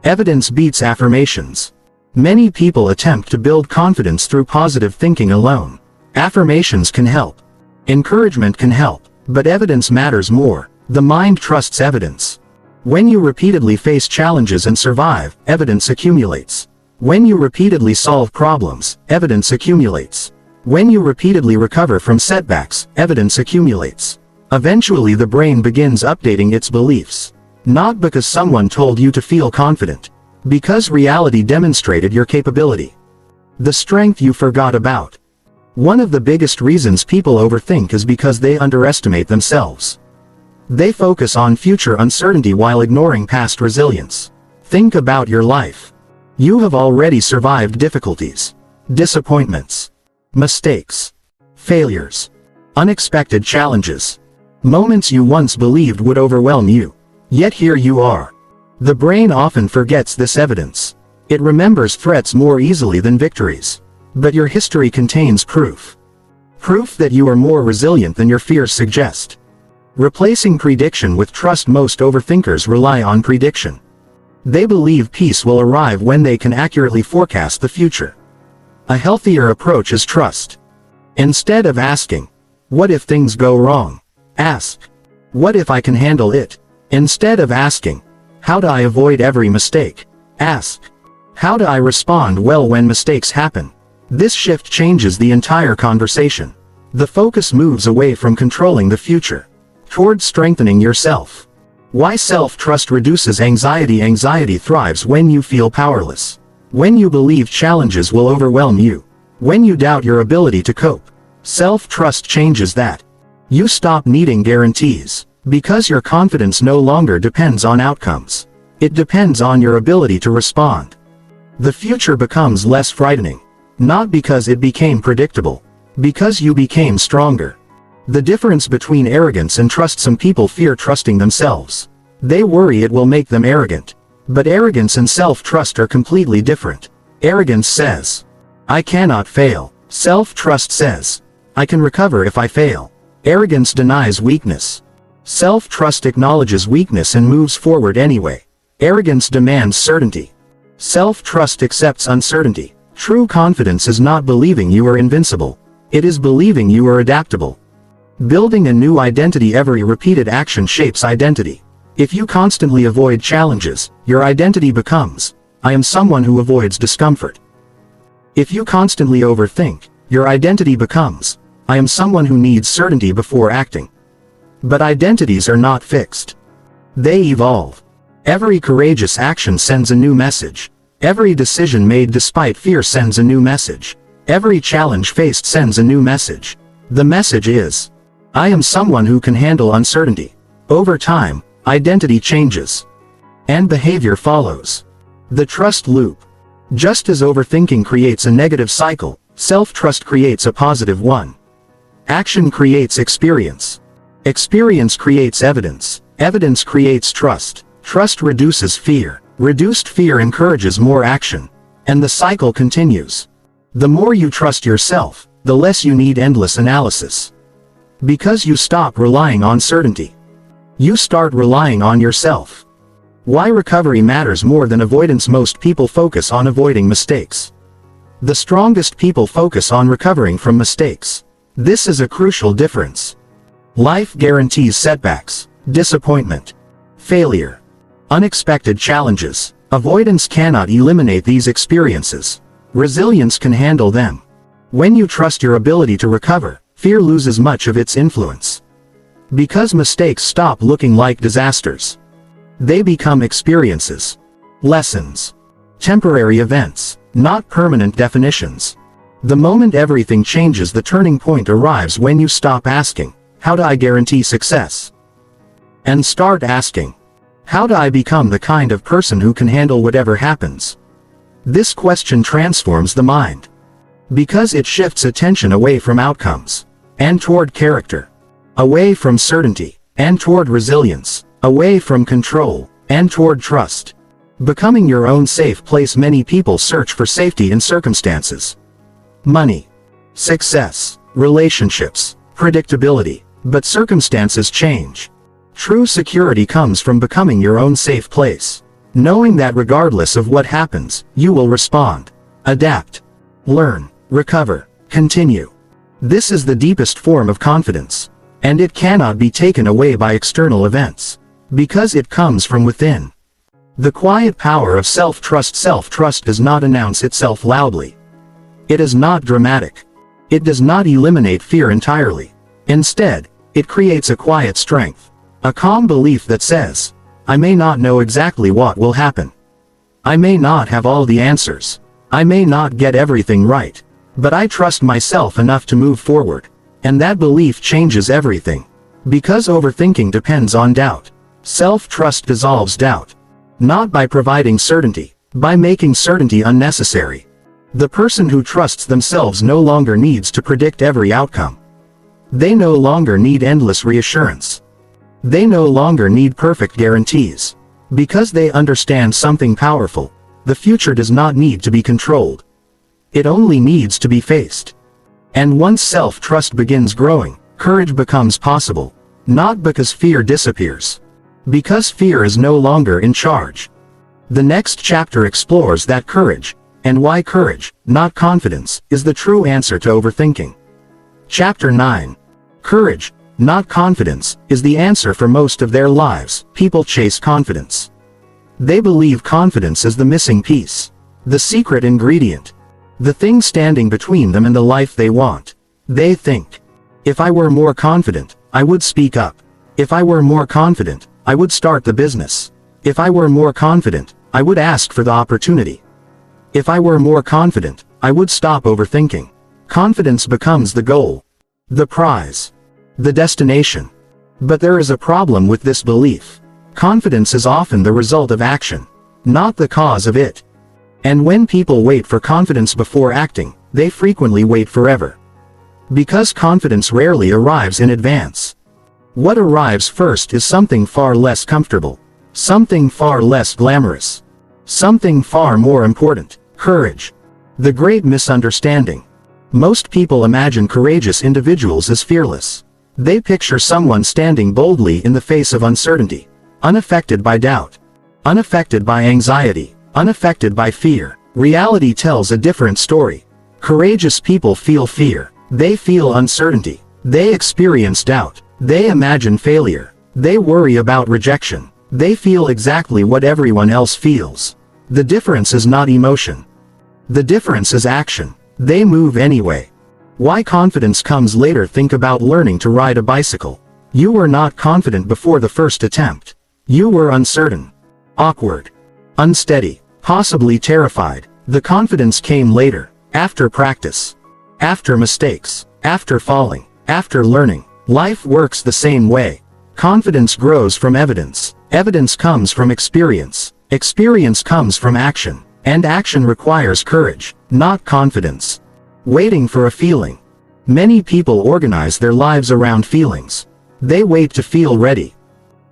Evidence beats affirmations. Many people attempt to build confidence through positive thinking alone. Affirmations can help. Encouragement can help, but evidence matters more. The mind trusts evidence. When you repeatedly face challenges and survive, evidence accumulates. When you repeatedly solve problems, evidence accumulates. When you repeatedly recover from setbacks, evidence accumulates. Eventually the brain begins updating its beliefs. Not because someone told you to feel confident. Because reality demonstrated your capability. The strength you forgot about. One of the biggest reasons people overthink is because they underestimate themselves. They focus on future uncertainty while ignoring past resilience. Think about your life. You have already survived difficulties, disappointments, mistakes, failures, unexpected challenges, moments you once believed would overwhelm you. Yet here you are. The brain often forgets this evidence. It remembers threats more easily than victories. But your history contains proof. Proof that you are more resilient than your fears suggest. Replacing prediction with trust. Most overthinkers rely on prediction. They believe peace will arrive when they can accurately forecast the future. A healthier approach is trust. Instead of asking, "What if things go wrong?" ask, "What if I can handle it?" Instead of asking, "How do I avoid every mistake?" ask, "How do I respond well when mistakes happen?" This shift changes the entire conversation. The focus moves away from controlling the future, toward strengthening yourself. Why self-trust reduces anxiety? Anxiety thrives when you feel powerless. When you believe challenges will overwhelm you. When you doubt your ability to cope. Self-trust changes that. You stop needing guarantees, because your confidence no longer depends on outcomes. It depends on your ability to respond. The future becomes less frightening. Not because it became predictable. Because you became stronger. The difference between arrogance and trust: some people fear trusting themselves. They worry it will make them arrogant. But arrogance and self-trust are completely different. Arrogance says, "I cannot fail." Self-trust says, "I can recover if I fail." Arrogance denies weakness. Self-trust acknowledges weakness and moves forward anyway. Arrogance demands certainty. Self-trust accepts uncertainty. True confidence is not believing you are invincible. It is believing you are adaptable. Building a new identity: every repeated action shapes identity. If you constantly avoid challenges, your identity becomes, "I am someone who avoids discomfort." If you constantly overthink, your identity becomes, "I am someone who needs certainty before acting." But identities are not fixed. They evolve. Every courageous action sends a new message. Every decision made despite fear sends a new message. Every challenge faced sends a new message. The message is, "I am someone who can handle uncertainty." Over time, identity changes. And behavior follows. The trust loop. Just as overthinking creates a negative cycle, self-trust creates a positive one. Action creates experience. Experience creates evidence. Evidence creates trust. Trust reduces fear. Reduced fear encourages more action. And the cycle continues. The more you trust yourself, the less you need endless analysis. Because you stop relying on certainty. You start relying on yourself. Why recovery matters more than avoidance: most people focus on avoiding mistakes. The strongest people focus on recovering from mistakes. This is a crucial difference. Life guarantees setbacks, disappointment, failure, unexpected challenges. Avoidance cannot eliminate these experiences. Resilience can handle them. When you trust your ability to recover, fear loses much of its influence. Because mistakes stop looking like disasters. They become experiences, lessons, temporary events, not permanent definitions. The moment everything changes, the turning point arrives when you stop asking, "How do I guarantee success?" and start asking, "How do I become the kind of person who can handle whatever happens?" This question transforms the mind. Because it shifts attention away from outcomes, and toward character. Away from certainty, and toward resilience. Away from control, and toward trust. Becoming your own safe place. Many people search for safety in circumstances. Money, success, relationships, predictability. But circumstances change. True security comes from becoming your own safe place. Knowing that regardless of what happens, you will respond, adapt, learn, recover, continue. This is the deepest form of confidence. And it cannot be taken away by external events. Because it comes from within. The quiet power of self-trust. Self-trust does not announce itself loudly. It is not dramatic. It does not eliminate fear entirely. Instead, it creates a quiet strength. A calm belief that says, "I may not know exactly what will happen. I may not have all the answers. I may not get everything right. But I trust myself enough to move forward." And that belief changes everything. Because overthinking depends on doubt. Self-trust dissolves doubt. Not by providing certainty, by making certainty unnecessary. The person who trusts themselves no longer needs to predict every outcome. They no longer need endless reassurance. They no longer need perfect guarantees. Because they understand something powerful, the future does not need to be controlled. It only needs to be faced. And once self-trust begins growing, courage becomes possible. Not because fear disappears. Because fear is no longer in charge. The next chapter explores that courage, and why courage, not confidence, is the true answer to overthinking. Chapter 9. Courage, not confidence, is the answer for most of their lives. People chase confidence. They believe confidence is the missing piece. The secret ingredient. The thing standing between them and the life they want. They think, if I were more confident, I would speak up. If I were more confident, I would start the business. If I were more confident, I would ask for the opportunity. If I were more confident, I would stop overthinking. Confidence becomes the goal. The prize. The destination. But there is a problem with this belief. Confidence is often the result of action, not the cause of it. And when people wait for confidence before acting, they frequently wait forever. Because confidence rarely arrives in advance. What arrives first is something far less comfortable. Something far less glamorous. Something far more important. Courage. The great misunderstanding. Most people imagine courageous individuals as fearless. They picture someone standing boldly in the face of uncertainty, unaffected by doubt, unaffected by anxiety, unaffected by fear. Reality tells a different story. Courageous people feel fear. They feel uncertainty. They experience doubt. They imagine failure. They worry about rejection. They feel exactly what everyone else feels. The difference is not emotion. The difference is action. They move anyway. Why confidence comes later? Think about learning to ride a bicycle. You were not confident before the first attempt. You were uncertain, awkward, unsteady, possibly terrified. The confidence came later, after practice, after mistakes, after falling, after learning. Life works the same way. Confidence grows from evidence. Evidence comes from experience. Experience comes from action. And action requires courage, not confidence. Waiting for a feeling. Many people organize their lives around feelings. They wait to feel ready.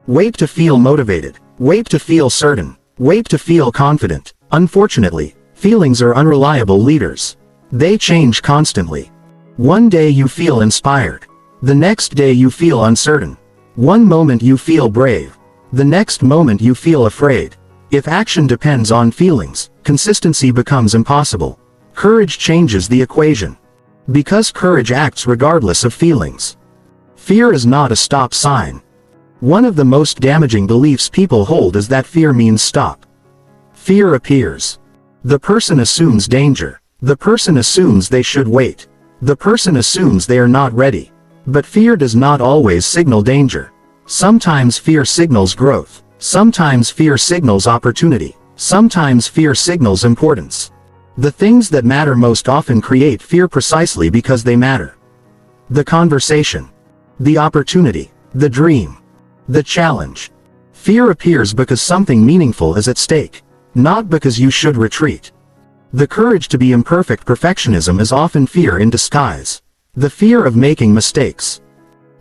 Wait to feel motivated. Wait to feel certain. Wait to feel confident. Unfortunately, feelings are unreliable leaders. They change constantly. One day you feel inspired. The next day you feel uncertain. One moment you feel brave. The next moment you feel afraid. If action depends on feelings, consistency becomes impossible. Courage changes the equation. Because courage acts regardless of feelings. Fear is not a stop sign. One of the most damaging beliefs people hold is that fear means stop. Fear appears. The person assumes danger. The person assumes they should wait. The person assumes they are not ready. But fear does not always signal danger. Sometimes fear signals growth. Sometimes fear signals opportunity. Sometimes fear signals importance. The things that matter most often create fear precisely because they matter. The conversation. The opportunity. The dream. The challenge. Fear appears because something meaningful is at stake, not because you should retreat. The courage to be imperfect. Perfectionism is often fear in disguise. The fear of making mistakes.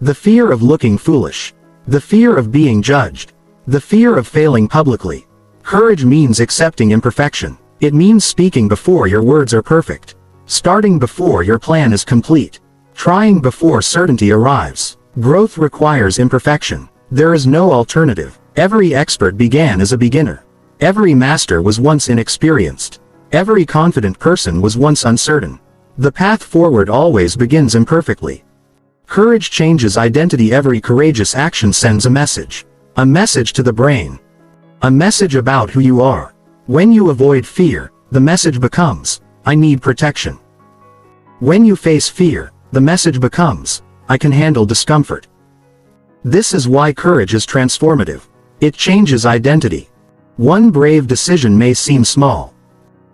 The fear of looking foolish. The fear of being judged. The fear of failing publicly. Courage means accepting imperfection. It means speaking before your words are perfect. Starting before your plan is complete. Trying before certainty arrives. Growth requires imperfection. There is no alternative. Every expert began as a beginner. Every master was once inexperienced. Every confident person was once uncertain. The path forward always begins imperfectly. Courage changes identity. Every courageous action sends a message. A message to the brain. A message about who you are. When you avoid fear, the message becomes, I need protection. When you face fear, the message becomes, I can handle discomfort. This is why courage is transformative. It changes identity. One brave decision may seem small,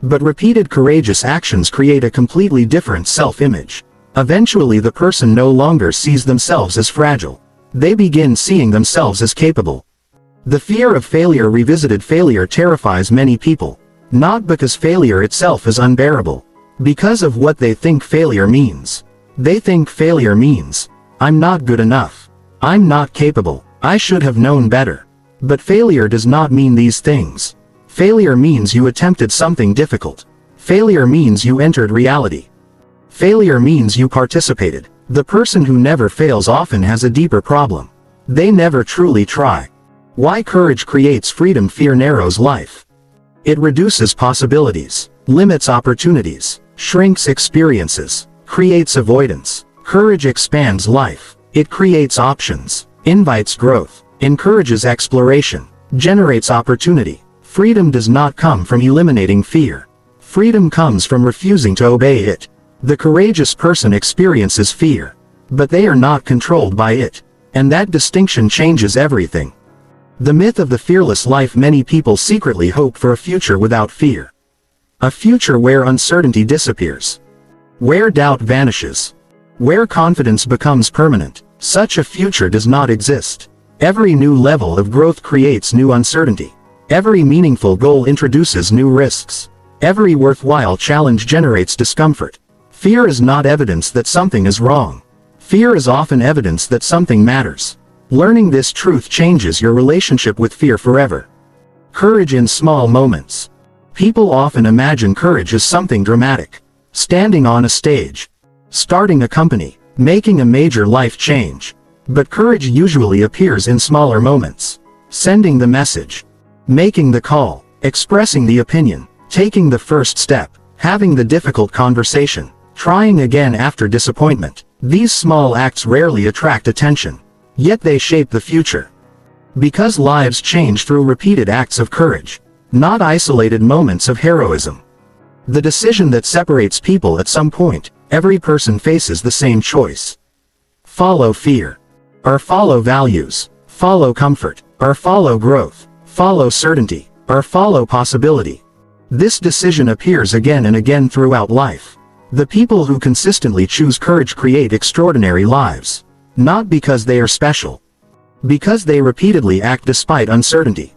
but repeated courageous actions create a completely different self-image. Eventually the person no longer sees themselves as fragile. They begin seeing themselves as capable. The fear of failure. Revisited failure terrifies many people, not because failure itself is unbearable, because of what they think failure means. They think failure means, I'm not good enough. I'm not capable. I should have known better. But failure does not mean these things. Failure means you attempted something difficult. Failure means you entered reality. Failure means you participated. The person who never fails often has a deeper problem. They never truly try. Why courage creates freedom. Fear narrows life. It reduces possibilities, limits opportunities, shrinks experiences, creates avoidance. Courage expands life. It creates options, invites growth, encourages exploration, generates opportunity. Freedom does not come from eliminating fear. Freedom comes from refusing to obey it. The courageous person experiences fear, but they are not controlled by it, and that distinction changes everything. The myth of the fearless life. Many people secretly hope for a future without fear. A future where uncertainty disappears, where doubt vanishes, where confidence becomes permanent. Such a future does not exist. Every new level of growth creates new uncertainty. Every meaningful goal introduces new risks. Every worthwhile challenge generates discomfort. Fear is not evidence that something is wrong. Fear is often evidence that something matters. Learning this truth changes your relationship with fear forever. Courage in small moments. People often imagine courage as something dramatic. Standing on a stage, starting a company, making a major life change. But courage usually appears in smaller moments. Sending the message, making the call, expressing the opinion, taking the first step, having the difficult conversation, trying again after disappointment. These small acts rarely attract attention, yet they shape the future. Because lives change through repeated acts of courage, not isolated moments of heroism. The decision that separates people. At some point, every person faces the same choice. Follow fear, or follow values. Follow comfort, or follow growth. Follow certainty, or follow possibility. This decision appears again and again throughout life. The people who consistently choose courage create extraordinary lives. Not because they are special, because they repeatedly act despite uncertainty.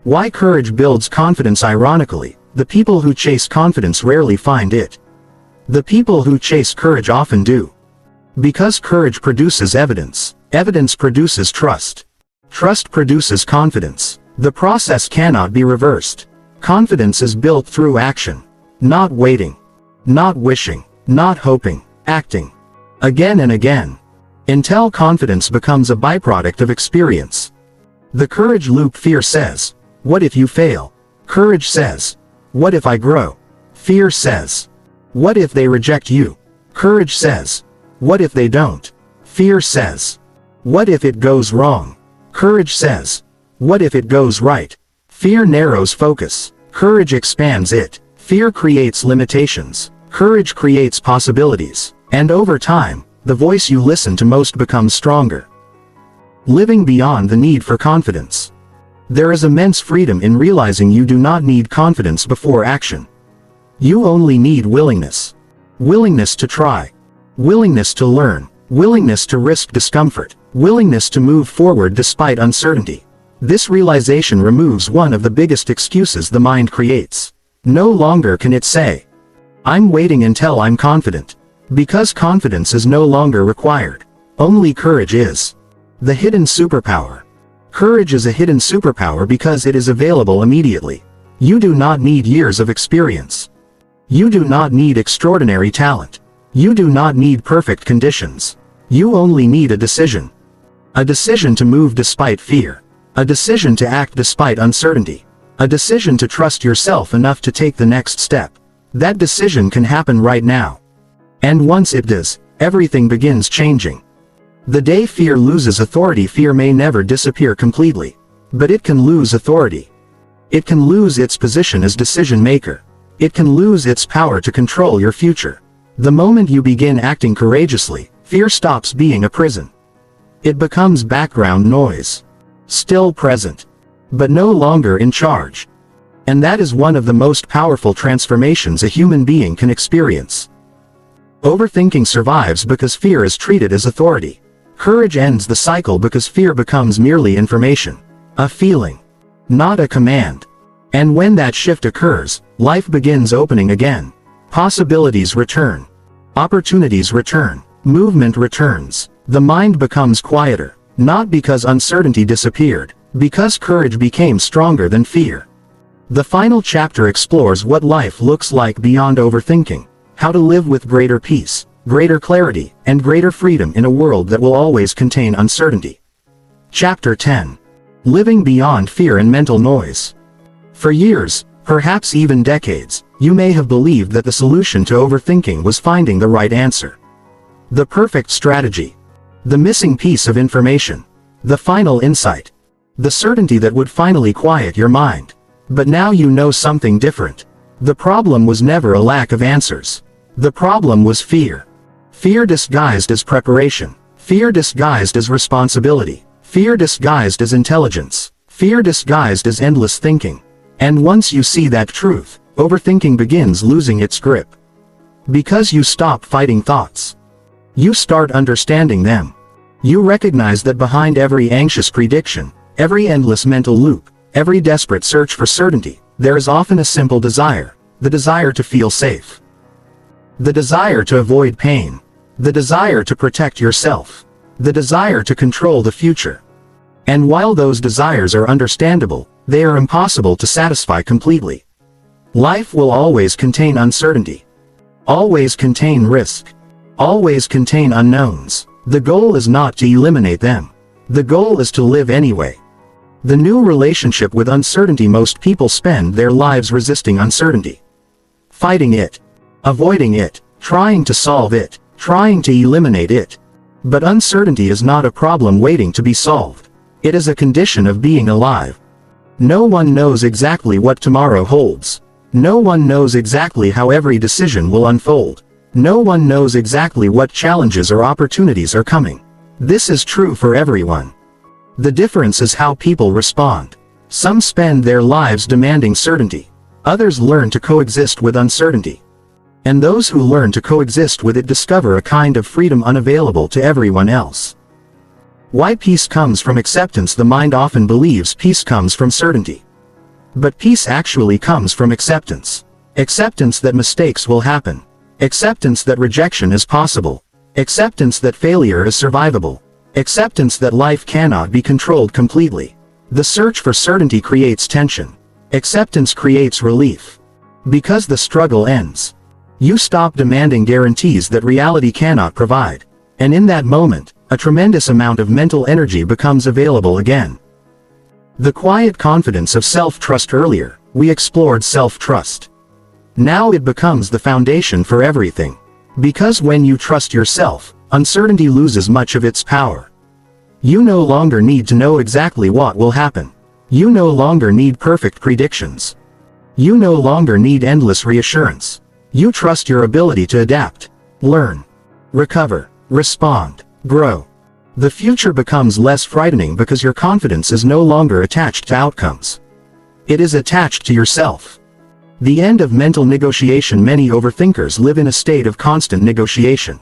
Why courage builds confidence. Ironically, the people who chase confidence rarely find it. The people who chase courage often do. Because courage produces evidence. Evidence produces trust. Trust produces confidence. The process cannot be reversed. Confidence is built through action. Not waiting. Not wishing. Not hoping. Acting. Again and again. Until confidence becomes a byproduct of experience. The courage loop. Fear says, what if you fail? Courage says, what if I grow? Fear says, what if they reject you? Courage says, what if they don't? Fear says, what if it goes wrong? Courage says, what if it goes right? Fear narrows focus. Courage expands it. Fear creates limitations. Courage creates possibilities. And over time, the voice you listen to most becomes stronger. Living beyond the need for confidence. There is immense freedom in realizing you do not need confidence before action. You only need willingness. Willingness to try. Willingness to learn. Willingness to risk discomfort. Willingness to move forward despite uncertainty. This realization removes one of the biggest excuses the mind creates. No longer can it say, I'm waiting until I'm confident. Because confidence is no longer required. Only courage is. The hidden superpower. Courage is a hidden superpower because it is available immediately. You do not need years of experience. You do not need extraordinary talent. You do not need perfect conditions. You only need a decision. A decision to move despite fear. A decision to act despite uncertainty. A decision to trust yourself enough to take the next step. That decision can happen right now. And once it does, everything begins changing. The day fear loses authority. Fear may never disappear completely, but it can lose authority. It can lose its position as decision maker. It can lose its power to control your future. The moment you begin acting courageously, fear stops being a prison. It becomes background noise. Still present, but no longer in charge. And that is one of the most powerful transformations a human being can experience. Overthinking survives because fear is treated as authority. Courage ends the cycle because fear becomes merely information. A feeling. Not a command. And when that shift occurs, life begins opening again. Possibilities return. Opportunities return. Movement returns. The mind becomes quieter. Not because uncertainty disappeared, because courage became stronger than fear. The final chapter explores what life looks like beyond overthinking, how to live with greater peace, greater clarity, and greater freedom in a world that will always contain uncertainty. Chapter 10. Living beyond fear and mental noise. For years, perhaps even decades, you may have believed that the solution to overthinking was finding the right answer. The perfect strategy. The missing piece of information. The final insight. The certainty that would finally quiet your mind. But now you know something different. The problem was never a lack of answers. The problem was fear. Fear disguised as preparation. Fear disguised as responsibility. Fear disguised as intelligence. Fear disguised as endless thinking. And once you see that truth, overthinking begins losing its grip. Because you stop fighting thoughts. You start understanding them. You recognize that behind every anxious prediction, every endless mental loop, every desperate search for certainty, there is often a simple desire, the desire to feel safe. The desire to avoid pain. The desire to protect yourself. The desire to control the future. And while those desires are understandable, they are impossible to satisfy completely. Life will always contain uncertainty. Always contain risk. Always contain unknowns. The goal is not to eliminate them. The goal is to live anyway. The new relationship with uncertainty. Most people spend their lives resisting uncertainty. Fighting it. Avoiding it. Trying to solve it. Trying to eliminate it. But uncertainty is not a problem waiting to be solved. It is a condition of being alive. No one knows exactly what tomorrow holds. No one knows exactly how every decision will unfold. No one knows exactly what challenges or opportunities are coming. This is true for everyone. The difference is how people respond. Some spend their lives demanding certainty. Others learn to coexist with uncertainty. And those who learn to coexist with it discover a kind of freedom unavailable to everyone else. Why peace comes from acceptance. The mind often believes peace comes from certainty. But peace actually comes from acceptance. Acceptance that mistakes will happen. Acceptance that rejection is possible. Acceptance that failure is survivable. Acceptance that life cannot be controlled completely. The search for certainty creates tension. Acceptance creates relief. Because the struggle ends. You stop demanding guarantees that reality cannot provide. And in that moment, a tremendous amount of mental energy becomes available again. The quiet confidence of self-trust. Earlier, we explored self-trust. Now it becomes the foundation for everything. Because when you trust yourself, uncertainty loses much of its power. You no longer need to know exactly what will happen. You no longer need perfect predictions. You no longer need endless reassurance. You trust your ability to adapt, learn, recover, respond, grow. The future becomes less frightening because your confidence is no longer attached to outcomes. It is attached to yourself. The end of mental negotiation. Many overthinkers live in a state of constant negotiation.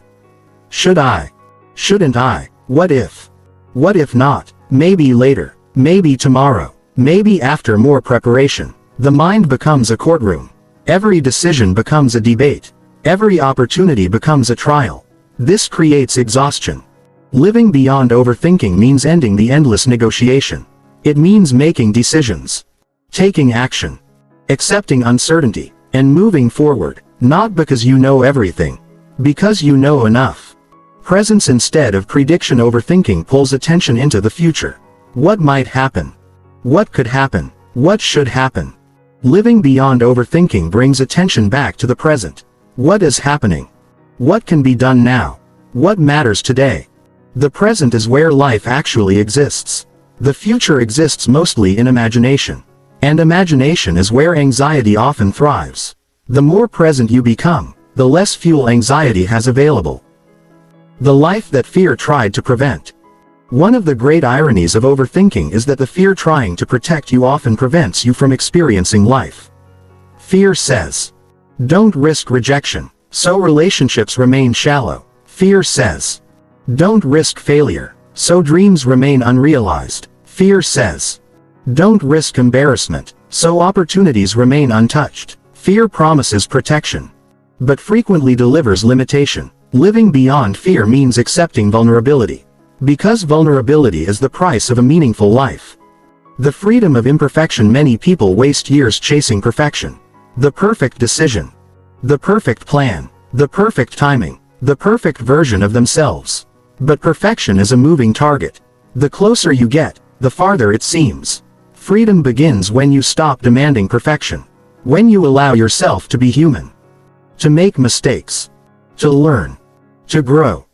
Should I? Shouldn't I? What if? What if not? Maybe later. Maybe tomorrow. Maybe after more preparation. The mind becomes a courtroom. Every decision becomes a debate. Every opportunity becomes a trial. This creates exhaustion. Living beyond overthinking means ending the endless negotiation. It means making decisions. Taking action. Accepting uncertainty. And moving forward. Not because you know everything. Because you know enough. Presence instead of prediction. Overthinking pulls attention into the future. What might happen? What could happen? What should happen? Living beyond overthinking brings attention back to the present. What is happening? What can be done now? What matters today? The present is where life actually exists. The future exists mostly in imagination. And imagination is where anxiety often thrives. The more present you become, the less fuel anxiety has available. The life that fear tried to prevent. One of the great ironies of overthinking is that the fear trying to protect you often prevents you from experiencing life. Fear says, don't risk rejection, so relationships remain shallow. Fear says, Don't risk failure, so dreams remain unrealized. Fear says. Don't risk embarrassment, so opportunities remain untouched. Fear promises protection, but frequently delivers limitation. Living beyond fear means accepting vulnerability, because vulnerability is the price of a meaningful life. The freedom of imperfection. Many people waste years chasing perfection. The perfect decision, the perfect plan, the perfect timing, the perfect version of themselves. But perfection is a moving target. The closer you get, the farther it seems. Freedom begins when you stop demanding perfection. When you allow yourself to be human. To make mistakes. To learn. To grow.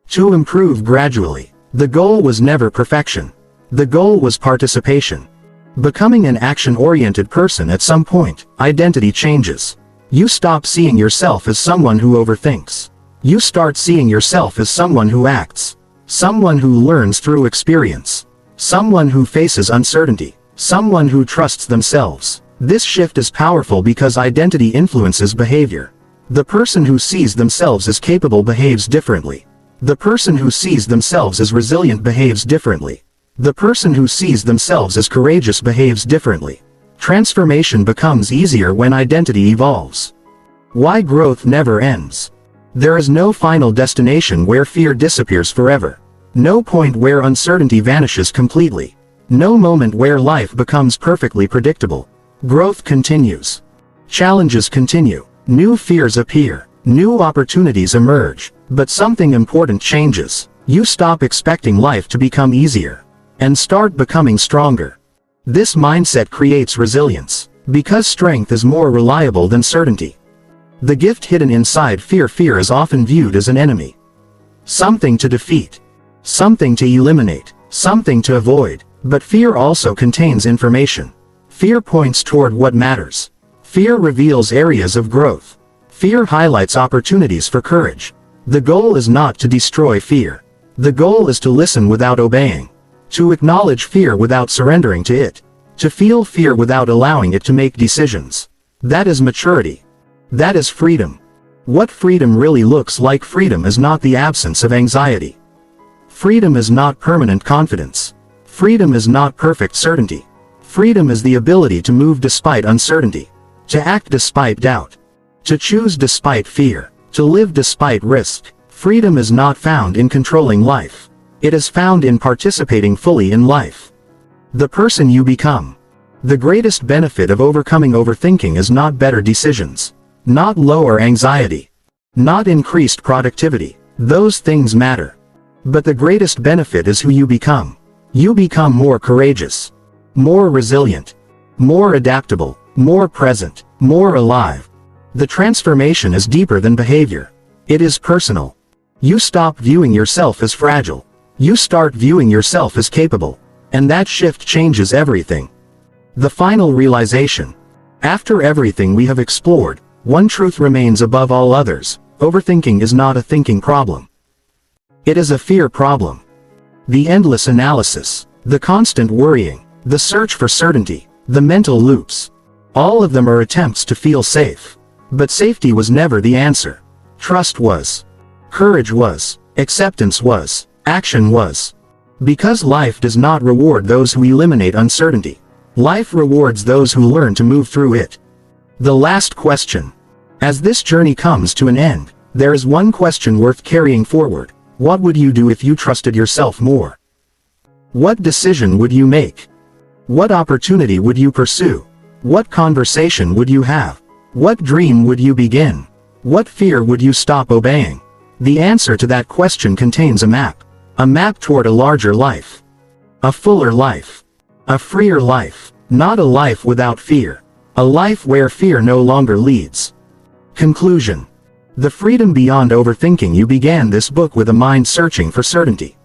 To improve gradually. The goal was never perfection. The goal was participation. Becoming an action-oriented person. At some point, identity changes. You stop seeing yourself as someone who overthinks. You start seeing yourself as someone who acts. Someone who learns through experience. Someone who faces uncertainty. Someone who trusts themselves. This shift is powerful because identity influences behavior. The person who sees themselves as capable behaves differently. The person who sees themselves as resilient behaves differently. The person who sees themselves as courageous behaves differently. Transformation becomes easier when identity evolves. Why growth never ends. There is no final destination where fear disappears forever. No point where uncertainty vanishes completely. No moment where life becomes perfectly predictable. Growth continues. Challenges continue. New fears appear. New opportunities emerge. But something important changes. You stop expecting life to become easier, and start becoming stronger. This mindset creates resilience, because strength is more reliable than certainty. The gift hidden inside fear. Fear is often viewed as an enemy. Something to defeat. Something to eliminate. Something to avoid. But fear also contains information. Fear points toward what matters. Fear reveals areas of growth. Fear highlights opportunities for courage. The goal is not to destroy fear. The goal is to listen without obeying. To acknowledge fear without surrendering to it. To feel fear without allowing it to make decisions. That is maturity. That is freedom. What freedom really looks like. Freedom is not the absence of anxiety. Freedom is not permanent confidence. Freedom is not perfect certainty. Freedom is the ability to move despite uncertainty. To act despite doubt. To choose despite fear. To live despite risk. Freedom is not found in controlling life. It is found in participating fully in life. The person you become. The greatest benefit of overcoming overthinking is not better decisions. Not lower anxiety. Not increased productivity. Those things matter. But the greatest benefit is who you become. You become more courageous. More resilient. More adaptable. More present. More alive. The transformation is deeper than behavior. It is personal. You stop viewing yourself as fragile. You start viewing yourself as capable. And that shift changes everything. The final realization. After everything we have explored, one truth remains above all others. Overthinking is not a thinking problem. It is a fear problem. The endless analysis, the constant worrying, the search for certainty, the mental loops. All of them are attempts to feel safe. But safety was never the answer. Trust was. Courage was. Acceptance was. Action was. Because life does not reward those who eliminate uncertainty. Life rewards those who learn to move through it. The last question. As this journey comes to an end, there is one question worth carrying forward. What would you do if you trusted yourself more? What decision would you make? What opportunity would you pursue? What conversation would you have? What dream would you begin? What fear would you stop obeying? The answer to that question contains a map. A map toward a larger life. A fuller life. A freer life. Not a life without fear. A life where fear no longer leads. Conclusion. The freedom beyond overthinking. You began this book with a mind searching for certainty.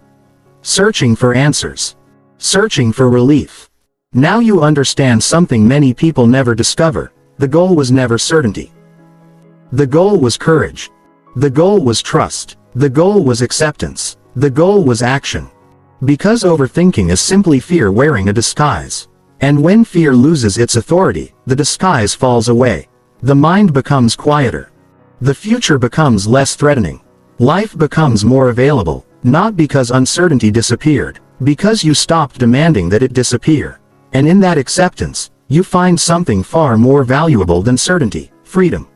Searching for answers. Searching for relief. Now you understand something many people never discover. The goal was never certainty. The goal was courage. The goal was trust. The goal was acceptance. The goal was action. Because overthinking is simply fear wearing a disguise. And when fear loses its authority, the disguise falls away. The mind becomes quieter. The future becomes less threatening. Life becomes more available, Not because uncertainty disappeared, because you stopped demanding that it disappear. And in that acceptance, you find something far more valuable than certainty: freedom.